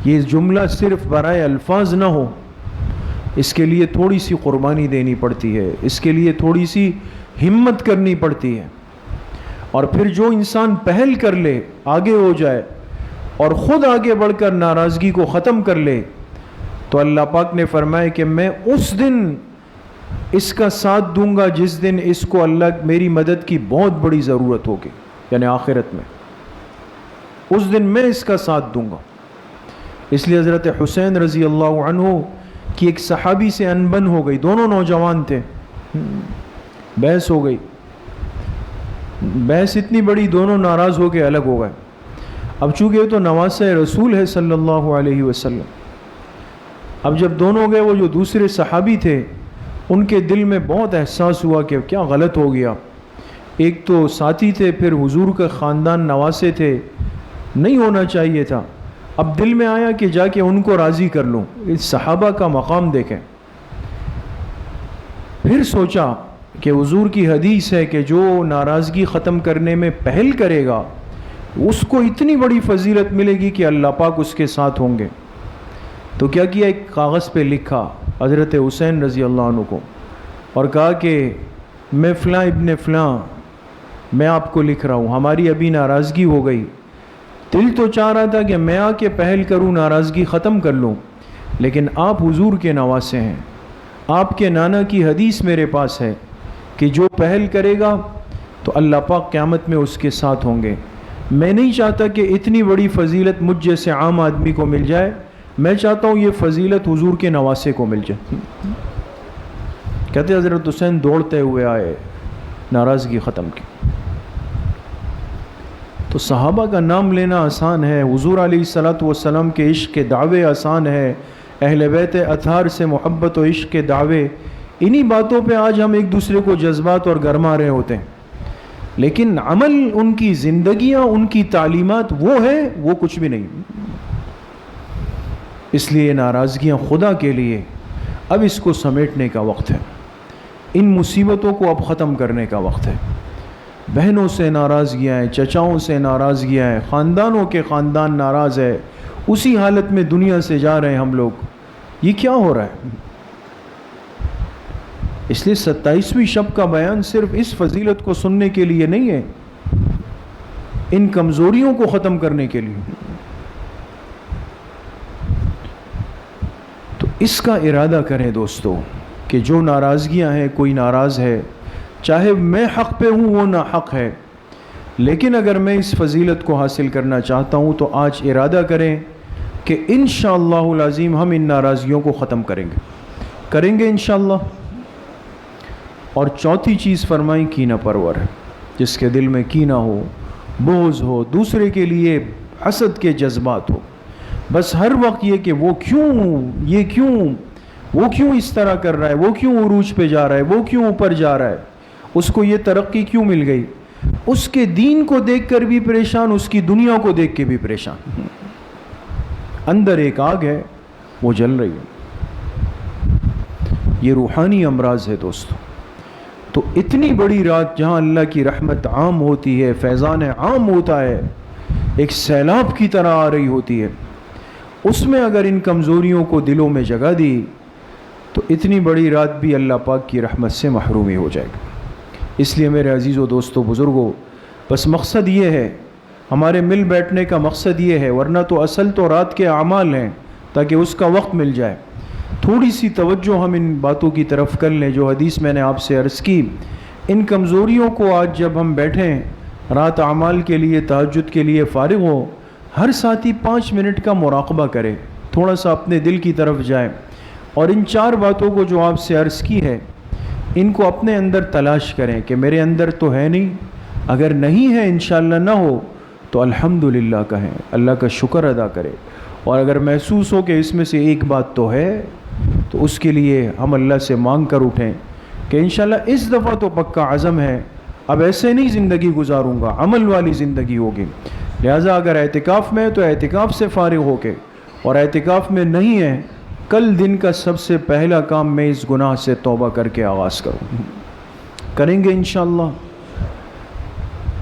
یہ جملہ صرف برائے الفاظ نہ ہو، اس کے لیے تھوڑی سی قربانی دینی پڑتی ہے، اس کے لیے تھوڑی سی ہمت کرنی پڑتی ہے. اور پھر جو انسان پہل کر لے، آگے ہو جائے اور خود آگے بڑھ کر ناراضگی کو ختم کر لے، تو اللہ پاک نے فرمایا کہ میں اس دن اس کا ساتھ دوں گا جس دن اس کو اللہ میری مدد کی بہت بڑی ضرورت ہوگی، یعنی آخرت میں اس دن میں اس کا ساتھ دوں گا. اس لیے حضرت حسین رضی اللہ عنہ کی ایک صحابی سے انبن ہو گئی، دونوں نوجوان تھے، بحث ہو گئی، بحث اتنی بڑی دونوں ناراض ہو کے الگ ہو گئے. اب چونکہ یہ تو نواسہ رسول ہے صلی اللہ علیہ وسلم. اب جب دونوں گئے، وہ جو دوسرے صحابی تھے ان کے دل میں بہت احساس ہوا کہ کیا غلط ہو گیا. ایک تو ساتھی تھے، پھر حضور کا خاندان نواسے تھے، نہیں ہونا چاہیے تھا. اب دل میں آیا کہ جا کے ان کو راضی کر لوں. اس صحابہ کا مقام دیکھیں. پھر سوچا کہ حضور کی حدیث ہے کہ جو ناراضگی ختم کرنے میں پہل کرے گا اس کو اتنی بڑی فضیلت ملے گی کہ اللہ پاک اس کے ساتھ ہوں گے. تو کیا کیا، ایک کاغذ پہ لکھا حضرت حسین رضی اللہ عنہ کو اور کہا کہ میں فلاں ابن فلاں میں آپ کو لکھ رہا ہوں، ہماری ابھی ناراضگی ہو گئی. دل تو چاہ رہا تھا کہ میں آ کے پہل کروں، ناراضگی ختم کر لوں، لیکن آپ حضور کے نواسے ہیں، آپ کے نانا کی حدیث میرے پاس ہے کہ جو پہل کرے گا تو اللہ پاک قیامت میں اس کے ساتھ ہوں گے. میں نہیں چاہتا کہ اتنی بڑی فضیلت مجھ جیسے عام آدمی کو مل جائے، میں چاہتا ہوں یہ فضیلت حضور کے نواسے کو مل جائے. کہتے حضرت حسین دوڑتے ہوئے آئے، ناراضگی ختم کی. تو صحابہ کا نام لینا آسان ہے، حضور علیہ الصلوۃ والسلام کے عشق کے دعوے آسان ہے، اہل بیت اطہار سے محبت و عشق کے دعوے. انہی باتوں پہ آج ہم ایک دوسرے کو جذبات اور گرما رہے ہوتے ہیں، لیکن عمل، ان کی زندگیاں، ان کی تعلیمات وہ ہے، وہ کچھ بھی نہیں. اس لیے ناراضگیاں خدا کے لیے اب اس کو سمیٹنے کا وقت ہے، ان مصیبتوں کو اب ختم کرنے کا وقت ہے. بہنوں سے ناراضگیاں ہیں، چچاؤں سے ناراضگیاں ہیں، خاندانوں کے خاندان ناراض ہے، اسی حالت میں دنیا سے جا رہے ہیں ہم لوگ. یہ کیا ہو رہا ہے؟ اس لیے 27ویں شب کا بیان صرف اس فضیلت کو سننے کے لیے نہیں ہے، ان کمزوریوں کو ختم کرنے کے لیے. تو اس کا ارادہ کریں دوستو کہ جو ناراضگیاں ہیں، کوئی ناراض ہے، چاہے میں حق پہ ہوں وہ ناحق ہے، لیکن اگر میں اس فضیلت کو حاصل کرنا چاہتا ہوں تو آج ارادہ کریں کہ انشاءاللہ العظیم ہم ان ناراضگیوں کو ختم کریں گے انشاءاللہ. اور چوتھی چیز فرمائی کینہ پرور ہے، جس کے دل میں کینہ ہو، بغض ہو، دوسرے کے لیے حسد کے جذبات ہو، بس ہر وقت یہ کہ وہ کیوں اس طرح کر رہا ہے، وہ کیوں عروج پہ جا رہا ہے، وہ کیوں اوپر جا رہا ہے، اس کو یہ ترقی کیوں مل گئی. اس کے دین کو دیکھ کر بھی پریشان، اس کی دنیا کو دیکھ کے بھی پریشان. اندر ایک آگ ہے، وہ جل رہی ہے. یہ روحانی امراض ہے دوستو. تو اتنی بڑی رات جہاں اللہ کی رحمت عام ہوتی ہے، فیضان عام ہوتا ہے، ایک سیلاب کی طرح آ رہی ہوتی ہے، اس میں اگر ان کمزوریوں کو دلوں میں جگہ دی تو اتنی بڑی رات بھی اللہ پاک کی رحمت سے محرومی ہو جائے گی. اس لیے میرے عزیز و دوستو بزرگوں، بس مقصد یہ ہے، ہمارے مل بیٹھنے کا مقصد یہ ہے، ورنہ تو اصل تو رات کے اعمال ہیں تاکہ اس کا وقت مل جائے۔ تھوڑی سی توجہ ہم ان باتوں کی طرف کر لیں جو حدیث میں نے آپ سے عرض کی۔ ان کمزوریوں کو آج جب ہم بیٹھیں رات اعمال کے لیے، تہجد کے لیے فارغ ہو، ہر ساتھی 5 منٹ کا مراقبہ کرے، تھوڑا سا اپنے دل کی طرف جائے، اور ان 4 باتوں کو جو آپ سے عرض کی ہے ان کو اپنے اندر تلاش کریں کہ میرے اندر تو ہے نہیں، اگر نہیں ہے انشاءاللہ نہ ہو تو الحمدللہ کہیں، اللہ کا شکر ادا کرے، اور اگر محسوس ہو کہ اس میں سے ایک بات تو ہے تو اس کے لیے ہم اللہ سے مانگ کر اٹھیں کہ انشاءاللہ اس دفعہ تو پکا عزم ہے، اب ایسے نہیں زندگی گزاروں گا، عمل والی زندگی ہوگی۔ لہٰذا اگر اعتکاف میں ہے تو اعتکاف سے فارغ ہو کے، اور اعتکاف میں نہیں ہے، کل دن کا سب سے پہلا کام میں اس گناہ سے توبہ کر کے آغاز کریں گے انشاءاللہ۔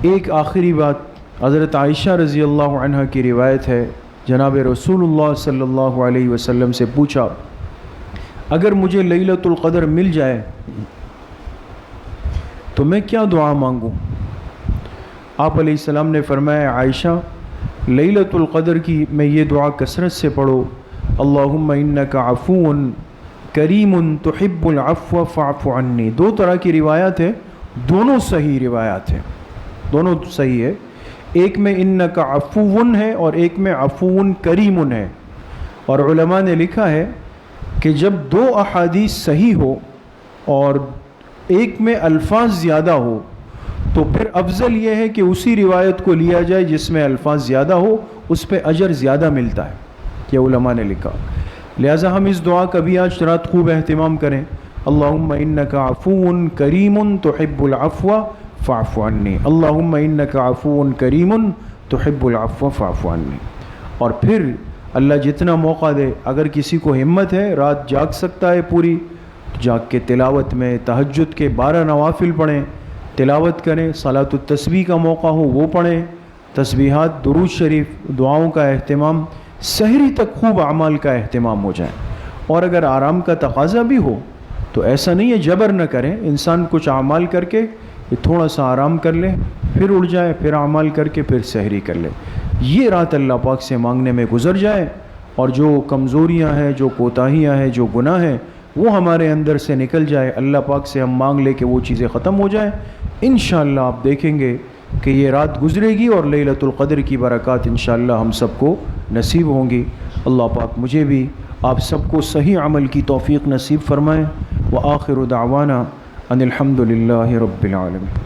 ایک آخری بات، حضرت عائشہ رضی اللہ عنہ کی روایت ہے، جناب رسول اللہ صلی اللہ علیہ وسلم سے پوچھا اگر مجھے لیلۃ القدر مل جائے تو میں کیا دعا مانگوں؟ آپ علیہ السلام نے فرمایا عائشہ لیلۃ القدر کی میں یہ دعا کثرت سے پڑھو، اللہم انک عفو کریم تحب العفو فاعف عنی۔ 2 طرح کی روایات ہے، دونوں صحیح روایات ہیں، دونوں صحیح ہے۔ ایک میں انک عفو ہے اور ایک میں عفو کریم ہے، اور علماء نے لکھا ہے کہ جب 2 احادیث صحیح ہو اور ایک میں الفاظ زیادہ ہو تو پھر افضل یہ ہے کہ اسی روایت کو لیا جائے جس میں الفاظ زیادہ ہو، اس پہ اجر زیادہ ملتا ہے، یہ علماء نے لکھا۔ لہٰذا ہم اس دعا کا بھی آج رات خوب اہتمام کریں، اللہم انک عفو کریم تحب العفو فاعف عنی، اللہم انک عفو کریم تحب العفو فاعف عنی۔ اور پھر اللہ جتنا موقع دے، اگر کسی کو ہمت ہے رات جاگ سکتا ہے پوری، جاگ کے تلاوت میں تہجد کے 12 نوافل پڑھیں، تلاوت کریں، صلاۃ التسبیح کا موقع ہو وہ پڑھیں، تسبیحات، درود شریف، دعاؤں کا اہتمام، سحری تک خوب اعمال کا اہتمام ہو جائے۔ اور اگر آرام کا تقاضا بھی ہو تو ایسا نہیں ہے جبر نہ کریں، انسان کچھ اعمال کر کے تھوڑا سا آرام کر لے، پھر اٹھ جائے، پھر اعمال کر کے پھر سحری کر لے، یہ رات اللہ پاک سے مانگنے میں گزر جائے، اور جو کمزوریاں ہیں، جو کوتاہیاں ہیں، جو گناہ ہیں وہ ہمارے اندر سے نکل جائے، اللہ پاک سے ہم مانگ لے کہ وہ چیزیں ختم ہو جائیں۔ انشاءاللہ آپ دیکھیں گے کہ یہ رات گزرے گی اور لیلۃ القدر کی برکات انشاءاللہ ہم سب کو نصیب ہوں گی۔ اللہ پاک مجھے بھی آپ سب کو صحیح عمل کی توفیق نصیب فرمائیں۔ وآخر دعوانا ان الحمد للہ رب العالمین۔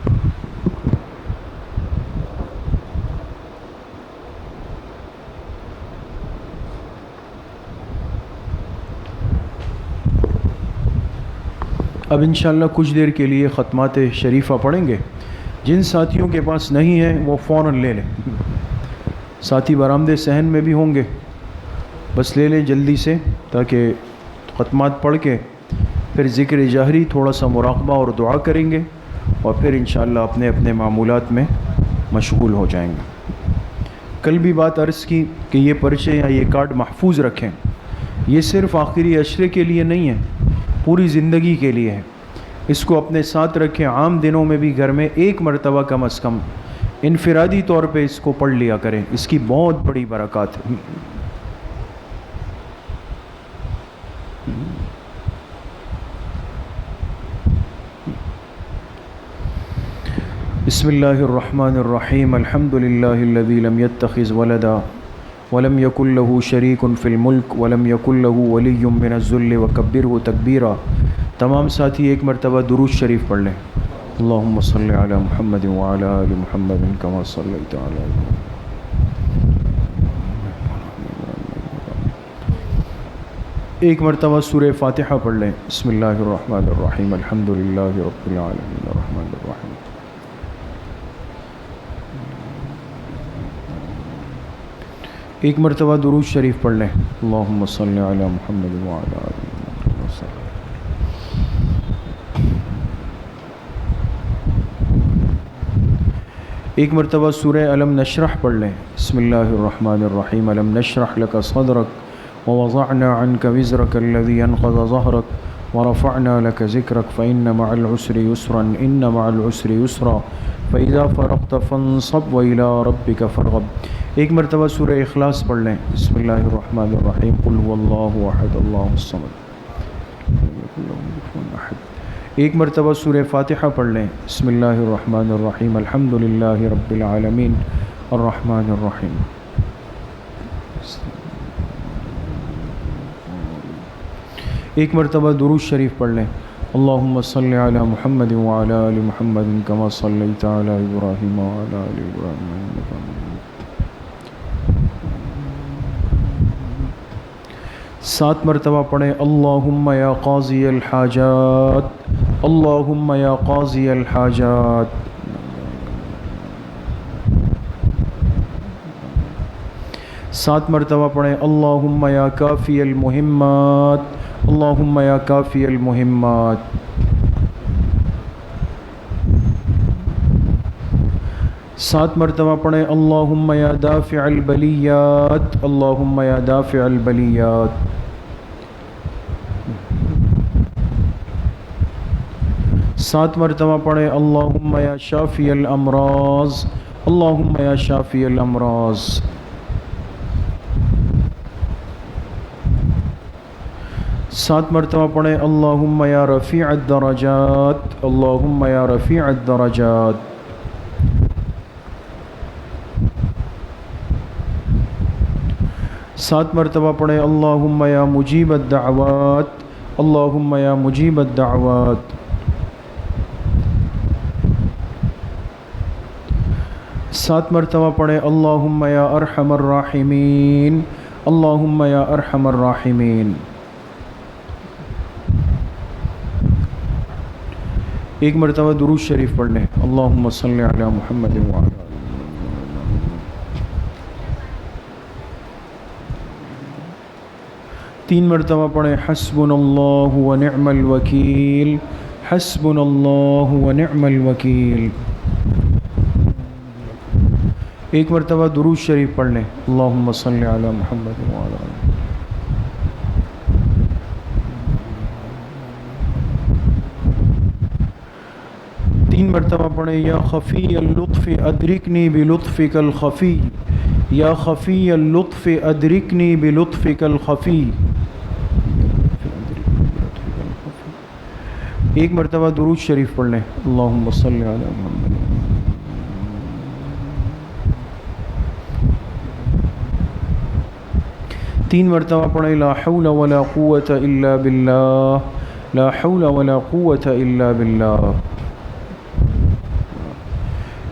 اب انشاءاللہ کچھ دیر کے لیے ختمات شریفہ پڑھیں گے، جن ساتھیوں کے پاس نہیں ہے وہ فوراً لے لیں، ساتھی برآمدے صحن میں بھی ہوں گے، بس لے لیں جلدی سے تاکہ ختمات پڑھ کے پھر ذکر جہری تھوڑا سا مراقبہ اور دعا کریں گے، اور پھر انشاءاللہ اپنے اپنے معمولات میں مشغول ہو جائیں گے۔ کل بھی بات عرض کی کہ یہ پرچے یا یہ کارڈ محفوظ رکھیں، یہ صرف آخری عشرے کے لیے نہیں ہے، پوری زندگی کے لیے ہے، اس کو اپنے ساتھ رکھیں، عام دنوں میں بھی گھر میں 1 مرتبہ کم از کم انفرادی طور پہ اس کو پڑھ لیا کریں، اس کی بہت بڑی برکات ہے۔ بسم اللہ الرحمن الرحیم، الحمد للہ الذی لم يتخذ ولدا ولم يكن له شریک فی الملک ولم يكن له ولی من الذل وکبرہ تکبیرا۔ تمام ساتھی 1 مرتبہ درود شریف پڑھ لیں۔ اللہم صلی علی محمد وعلی آل محمد کما صلیت علی ایک مرتبہ سورہ فاتحہ پڑھ لیں۔ بسم اللہ الرحمن الرحیم، الحمد للہ رب العالمین الرحمن الرحیم۔ ایک مرتبہ درود شریف پڑھ لیں۔ اللہم صلی علی محمد وعلی آل محمد وسلم۔ ایک مرتبہ سورہ الم نشرح پڑھ لیں۔ بسم اللہ الرحمن الرحیم، الم نشرح لک صدرک ووضعنا عنک وزرک الذی انقض ظہرک ورفعنا لك ذكرك فإن مع العسر يسرا إن مع العسر يسرا فإذا فرغت فانصب وإلى ربك فارغب۔ ایک مرتبہ سورہ اخلاص پڑھ لیں۔ بسم اللہ الرحمن الرحیم، قل هو اللہ احد اللہ الصمد لم یکن له کفوا احد۔ ایک مرتبہ سورہ فاتحہ پڑھ لیں۔ بسم اللہ الرحمن الرحیم، الحمد للہ رب العالمین الرحمن الرحیم۔ ایک مرتبہ درود شریف پڑھ لیں۔ اللہم صلی علی محمد وعلی آل محمد کما صلیت علی ابراہیم وعلی آل ابراہیم انک حمید مجید۔ 7 مرتبہ پڑھیں۔ اللہم یا قاضی الحاجات، اللہم یا قاضی الحاجات۔ 7 مرتبہ پڑھیں۔ اللہم یا کافی المہمات، اللہم یا کافی المہمات۔ 7 مرتبہ پڑھیں۔ اللہم یا دافع البلیات، اللہم یا دافع البلیات۔ 7 مرتبہ پڑھیں۔ اللہم یا شافی الامراض، اللہم یا شافی الامراض۔ 7 مرتبہ پڑھیں۔ اللہم یا رفیع الدرجات، اللہم یا رفیع الدرجات۔ 7 مرتبہ پڑھیں۔ اللہم یا مجیب الدعوات، اللہم یا مجیب الدعوات۔ 7 مرتبہ پڑھیں۔ اللہم یا ارحم الراحمین، اللہم یا ارحم الراحمین۔ ایک مرتبہ درود شریف پڑھ لیں۔ اللہم صلی علی محمد وعلی آل۔ 3 مرتبہ پڑھیں۔ حسبنا اللہ ونعم الوکیل، حسبنا اللہ ونعم الوکیل۔ ایک مرتبہ درود شریف پڑھ لیں۔ اللہم صلی علی محمد وعلی آل۔ 3 مرتبہ پڑھیں۔ یا خفی اللطف ادرکنی بلطفک الخفی، یا خفی اللطف ادرکنی بلطفک الخفی۔ ایک مرتبہ درود شریف پڑھ لیں۔ اللہم صلی علی محمد۔ 3 مرتبہ پڑھیں۔ لا حول ولا قوة الا باللہ، لا حول ولا قوة الا باللہ۔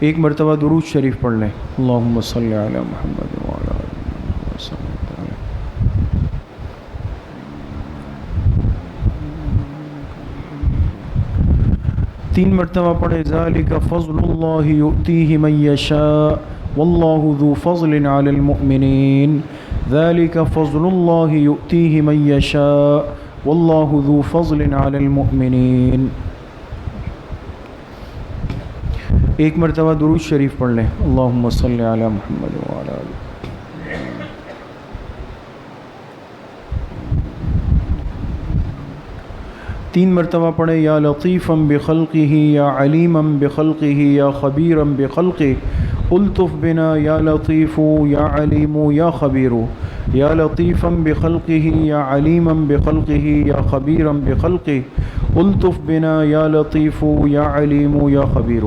ایک مرتبہ درود شریف پڑھ لیں۔ اللہم صلی علی محمد وعلی آل محمد۔ 3 مرتبہ پڑھیں۔ ذالک فضل اللہ یؤتیہ من یشاء واللہ ذو فضل علی المؤمنین، ذالک فضل اللہ یؤتیہ من یشاء واللہ ذو فضل علی المؤمنین۔ ایک مرتبہ درود شریف پڑھ لیں۔ اللہم صلی علی محمد وعلی آل۔ 3 مرتبہ پڑھیں۔ یا لطیفا بخلقہ یا علیما بخلقہ یا خبیرا بخلقہ، الطف بنا یا لطیف یا علیم یا خبیر، یا لطیفا بخلقہ یا علیما بخلقہ یا خبیرا بخلقہ، الطف بنا یا لطیف یا علیم یا خبیر۔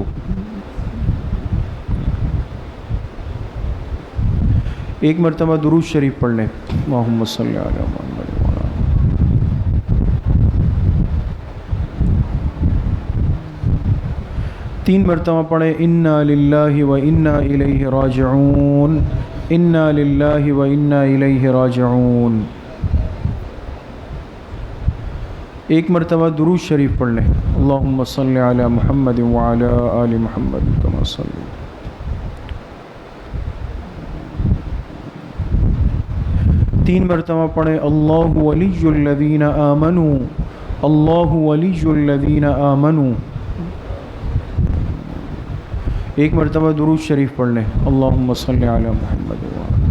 ایک مرتبہ درود شریف پڑھ لیں۔ اللہم صلی علی محمد وعلی آل۔ 3 مرتبہ پڑھیں۔ انا للہ و انا الیہ راجعون، انا للہ و انا الیہ راجعون۔ ایک مرتبہ درود شریف پڑھ لیں۔ اللہم صلی علی محمد وعلی آل محمد کما صلی۔ 3 مرتبہ پڑھیں۔ اللہ ولی الذین آمنوا، اللہ ولی الذین آمنوا۔ ایک مرتبہ درود شریف پڑھ لیں۔ اللہم صلی علی محمد وعلی۔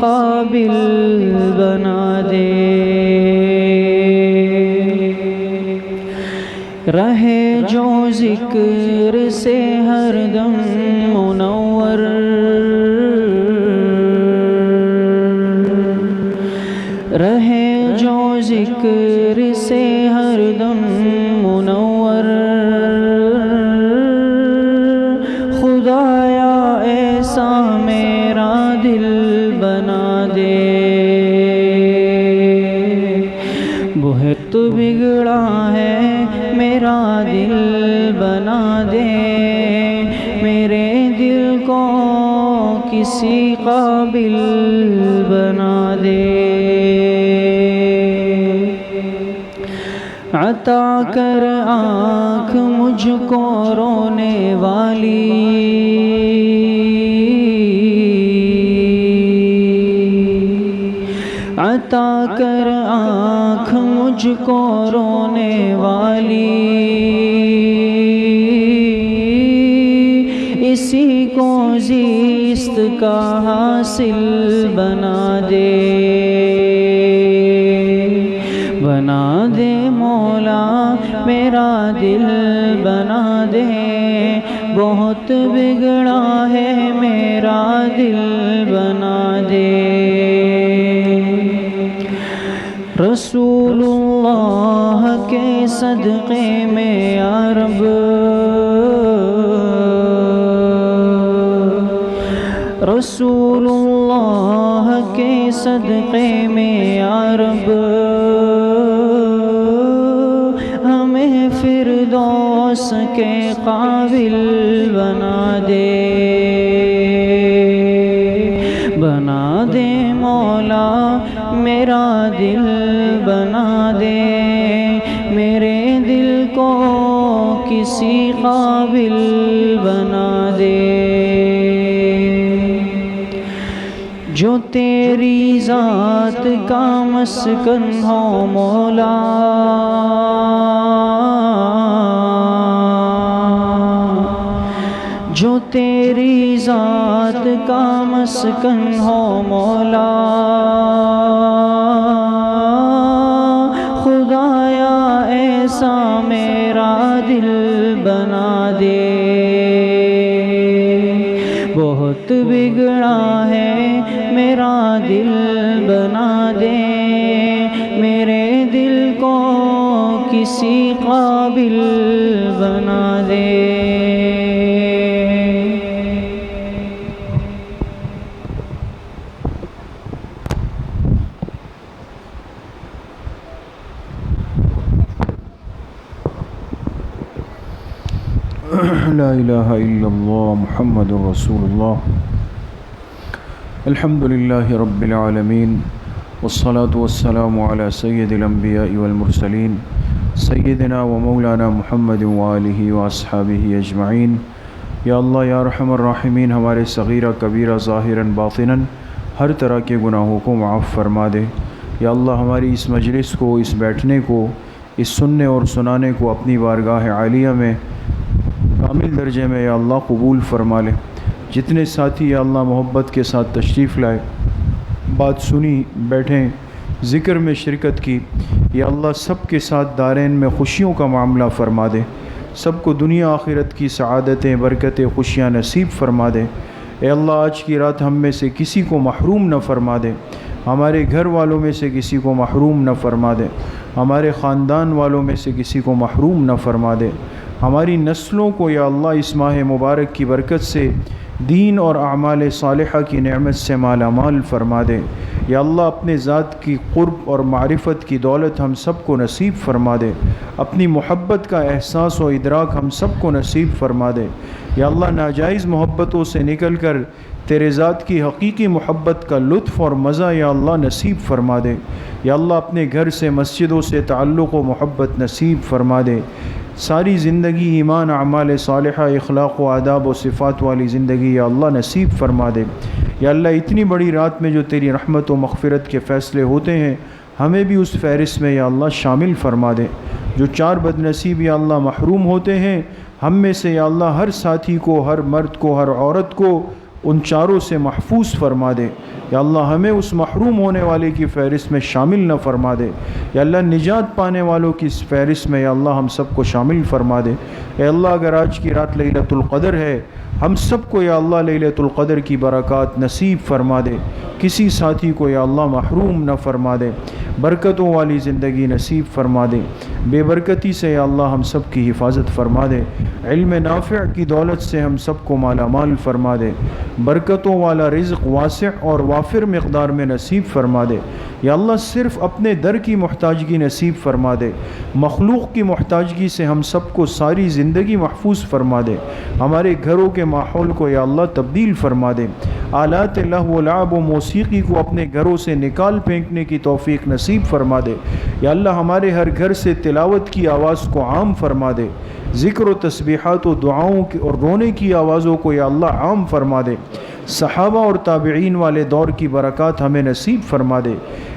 قابل بنا دے۔ رہے جو ذکر سے ہر دم منور، رہے جو ذکر سے ہر دم منور، خدایا ایسا میرا دل بنا دے۔ بہت بگڑا ہے میرا دل بنا دے، میرے دل کو کسی قابل بنا دے۔ عطا کر آنکھ مجھ کو رونے والی، عطا کر آنکھ مجھ کو رونے والی، اسی کو زیست کا حاصل بنا دے۔ بنا دے مولا میرا دل بنا دے، بہت بگڑا ہے میرا دل بنا دے۔ رسول اللہ کے صدقے میں یا رب، رسول اللہ کے صدقے میں یا رب، ہمیں فردوس کے قابل بنا دے۔ بنا دے مولا میرا دل بنا دے، میرے دل کو کسی قابل بنا دے۔ جو تیری ذات کا مسکن ہو مولا، جو تیری ذات کا مسکن ہو مولا، خدایا ایسا میرا دل بنا دے۔ بہت بگڑا ہے میرا دل بنا دے، میرے دل کو کسی قابل بنا دے۔ لا الہ الا اللہ محمد رسول اللہ۔ الحمد للہ رب العالمین، والصلاة والسلام علی سید الانبیاء والمرسلین، سیدنا و مولانا محمد وآلہ واصحابہ اجمعین۔ یا اللہ یا ارحم الراحمین، ہمارے صغیرہ کبیرہ ظاہراً باطناً ہر طرح کے گناہوں کو معاف فرما دے۔ یا اللہ ہماری اس مجلس کو، اس بیٹھنے کو، اس سننے اور سنانے کو اپنی بارگاہ عالیہ میں کامل درجے میں یا اللہ قبول فرما لے۔ جتنے ساتھی یا اللہ محبت کے ساتھ تشریف لائے، بات سنی، بیٹھیں، ذکر میں شرکت کی، یا اللہ سب کے ساتھ دارین میں خوشیوں کا معاملہ فرما دے، سب کو دنیا آخرت کی سعادتیں، برکتیں، خوشیاں نصیب فرما دے۔ اے اللہ آج کی رات ہم میں سے کسی کو محروم نہ فرما دے، ہمارے گھر والوں میں سے کسی کو محروم نہ فرما دے، ہمارے خاندان والوں میں سے کسی کو محروم نہ فرما دے۔ ہماری نسلوں کو یا اللہ اس ماہ مبارک کی برکت سے دین اور اعمال صالحہ کی نعمت سے مالا مال فرما دے۔ یا اللہ اپنے ذات کی قرب اور معرفت کی دولت ہم سب کو نصیب فرما دے، اپنی محبت کا احساس و ادراک ہم سب کو نصیب فرما دے۔ یا اللہ ناجائز محبتوں سے نکل کر تیرے ذات کی حقیقی محبت کا لطف اور مزہ یا اللہ نصیب فرما دے۔ یا اللہ اپنے گھر سے، مسجدوں سے تعلق و محبت نصیب فرما دے۔ ساری زندگی ایمان، اعمال صالحہ، اخلاق و آداب و صفات والی زندگی یا اللہ نصیب فرما دے۔ یا اللہ اتنی بڑی رات میں جو تیری رحمت و مغفرت کے فیصلے ہوتے ہیں، ہمیں بھی اس فہرست میں یا اللہ شامل فرما دے۔ جو چار بد نصیب یا اللہ محروم ہوتے ہیں، ہم میں سے یا اللہ ہر ساتھی کو، ہر مرد کو، ہر عورت کو ان چاروں سے محفوظ فرما دے۔ یا اللہ ہمیں اس محروم ہونے والے کی فہرست میں شامل نہ فرما دے۔ یا اللہ نجات پانے والوں کی اس فہرست میں یا اللہ ہم سب کو شامل فرما دے۔ اے اللہ اگر آج کی رات لیلۃ القدر ہے، ہم سب کو یا اللہ لیلۃ القدر کی برکات نصیب فرما دے، کسی ساتھی کو یا اللہ محروم نہ فرما دے، برکتوں والی زندگی نصیب فرما دے، بے برکتی سے یا اللہ ہم سب کی حفاظت فرما دے، علم نافع کی دولت سے ہم سب کو مالا مال فرما دے، برکتوں والا رزق واسع اور وافر مقدار میں نصیب فرما دے۔ یا اللہ صرف اپنے در کی محتاجگی نصیب فرما دے، مخلوق کی محتاجگی سے ہم سب کو ساری زندگی محفوظ فرما دے، ہمارے گھروں کے ماحول کو یا اللہ تبدیل فرما دے، آلات لہو و لعب و موسیقی کو اپنے گھروں سے نکال پھینکنے کی توفیق نصیب فرما دے۔ یا اللہ ہمارے ہر گھر سے تلاوت کی آواز کو عام فرما دے، ذکر و تسبیحات و دعاؤں کی اور رونے کی آوازوں کو یا اللہ عام فرما دے، صحابہ اور تابعین والے دور کی برکات ہمیں نصیب فرما دے،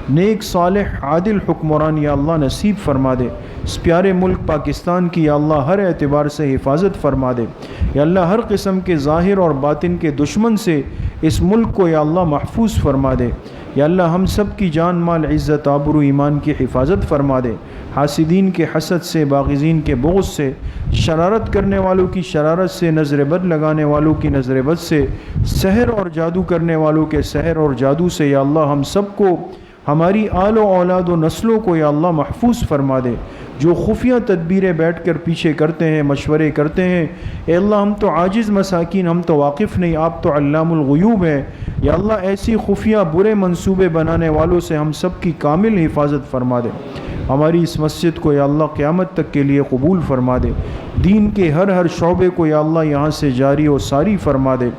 نیک صالح عادل حکمران یا اللہ نصیب فرما دے، اس پیارے ملک پاکستان کی یا اللہ ہر اعتبار سے حفاظت فرما دے۔ یا اللہ ہر قسم کے ظاہر اور باطن کے دشمن سے اس ملک کو یا اللہ محفوظ فرما دے۔ یا اللہ ہم سب کی جان مال عزت آبرو ایمان کی حفاظت فرما دے، حاسدین کے حسد سے، باغزین کے بغض سے، شرارت کرنے والوں کی شرارت سے، نظر بد لگانے والوں کی نظر بد سے، سحر اور جادو کرنے والوں کے سحر اور جادو سے یا اللہ ہم سب کو، ہماری آل و اولاد و نسلوں کو یا اللہ محفوظ فرما دے۔ جو خفیہ تدبیریں بیٹھ کر پیچھے کرتے ہیں، مشورے کرتے ہیں، اے اللہ ہم تو عاجز مساکین، ہم تو واقف نہیں، آپ تو علام الغیوب ہیں۔ یا اللہ ایسی خفیہ برے منصوبے بنانے والوں سے ہم سب کی کامل حفاظت فرما دے، ہماری اس مسجد کو یا اللہ قیامت تک کے لیے قبول فرما دے، دین کے ہر شعبے کو یا اللہ یہاں سے جاری و ساری فرما دے،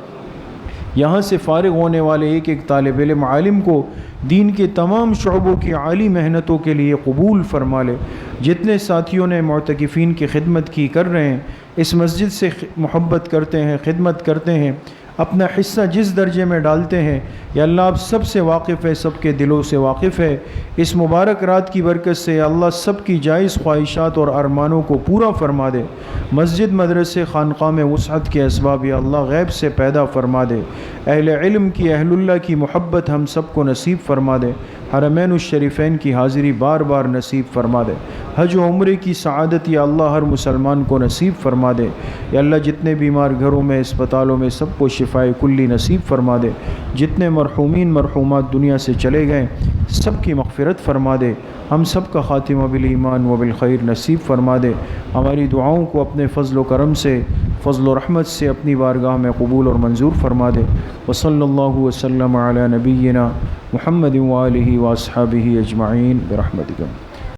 یہاں سے فارغ ہونے والے ایک ایک طالب علم عالم کو دین کے تمام شعبوں کی عالی محنتوں کے لیے قبول فرما لے۔ جتنے ساتھیوں نے معتکفین کی خدمت کی کر رہے ہیں، اس مسجد سے محبت کرتے ہیں، خدمت کرتے ہیں، اپنا حصہ جس درجے میں ڈالتے ہیں، یا اللہ آپ سب سے واقف ہے، سب کے دلوں سے واقف ہے۔ اس مبارک رات کی برکت سے یا اللہ سب کی جائز خواہشات اور ارمانوں کو پورا فرما دے، مسجد مدرسے خانقاہ میں وسعت کے اسباب یا اللہ غیب سے پیدا فرما دے، اہل علم کی، اہل اللہ کی محبت ہم سب کو نصیب فرما دے، حرمین الشریفین کی حاضری بار بار نصیب فرما دے، حج و عمرے کی سعادت یا اللہ ہر مسلمان کو نصیب فرما دے۔ یا اللہ جتنے بیمار گھروں میں، اسپتالوں میں، سب کو شفائے کلی نصیب فرما دے، جتنے مرحومین مرحومات دنیا سے چلے گئے سب کی مغفرت فرما دے، ہم سب کا خاتمہ بالایمان و بالخیر نصیب فرما دے، ہماری دعاؤں کو اپنے فضل و کرم سے، فضل و رحمت سے اپنی بارگاہ میں قبول اور منظور فرما دے۔ وصلی اللہ وسلم علی نبینا محمد وآلہ واصحابہ اجمعین برحمتک۔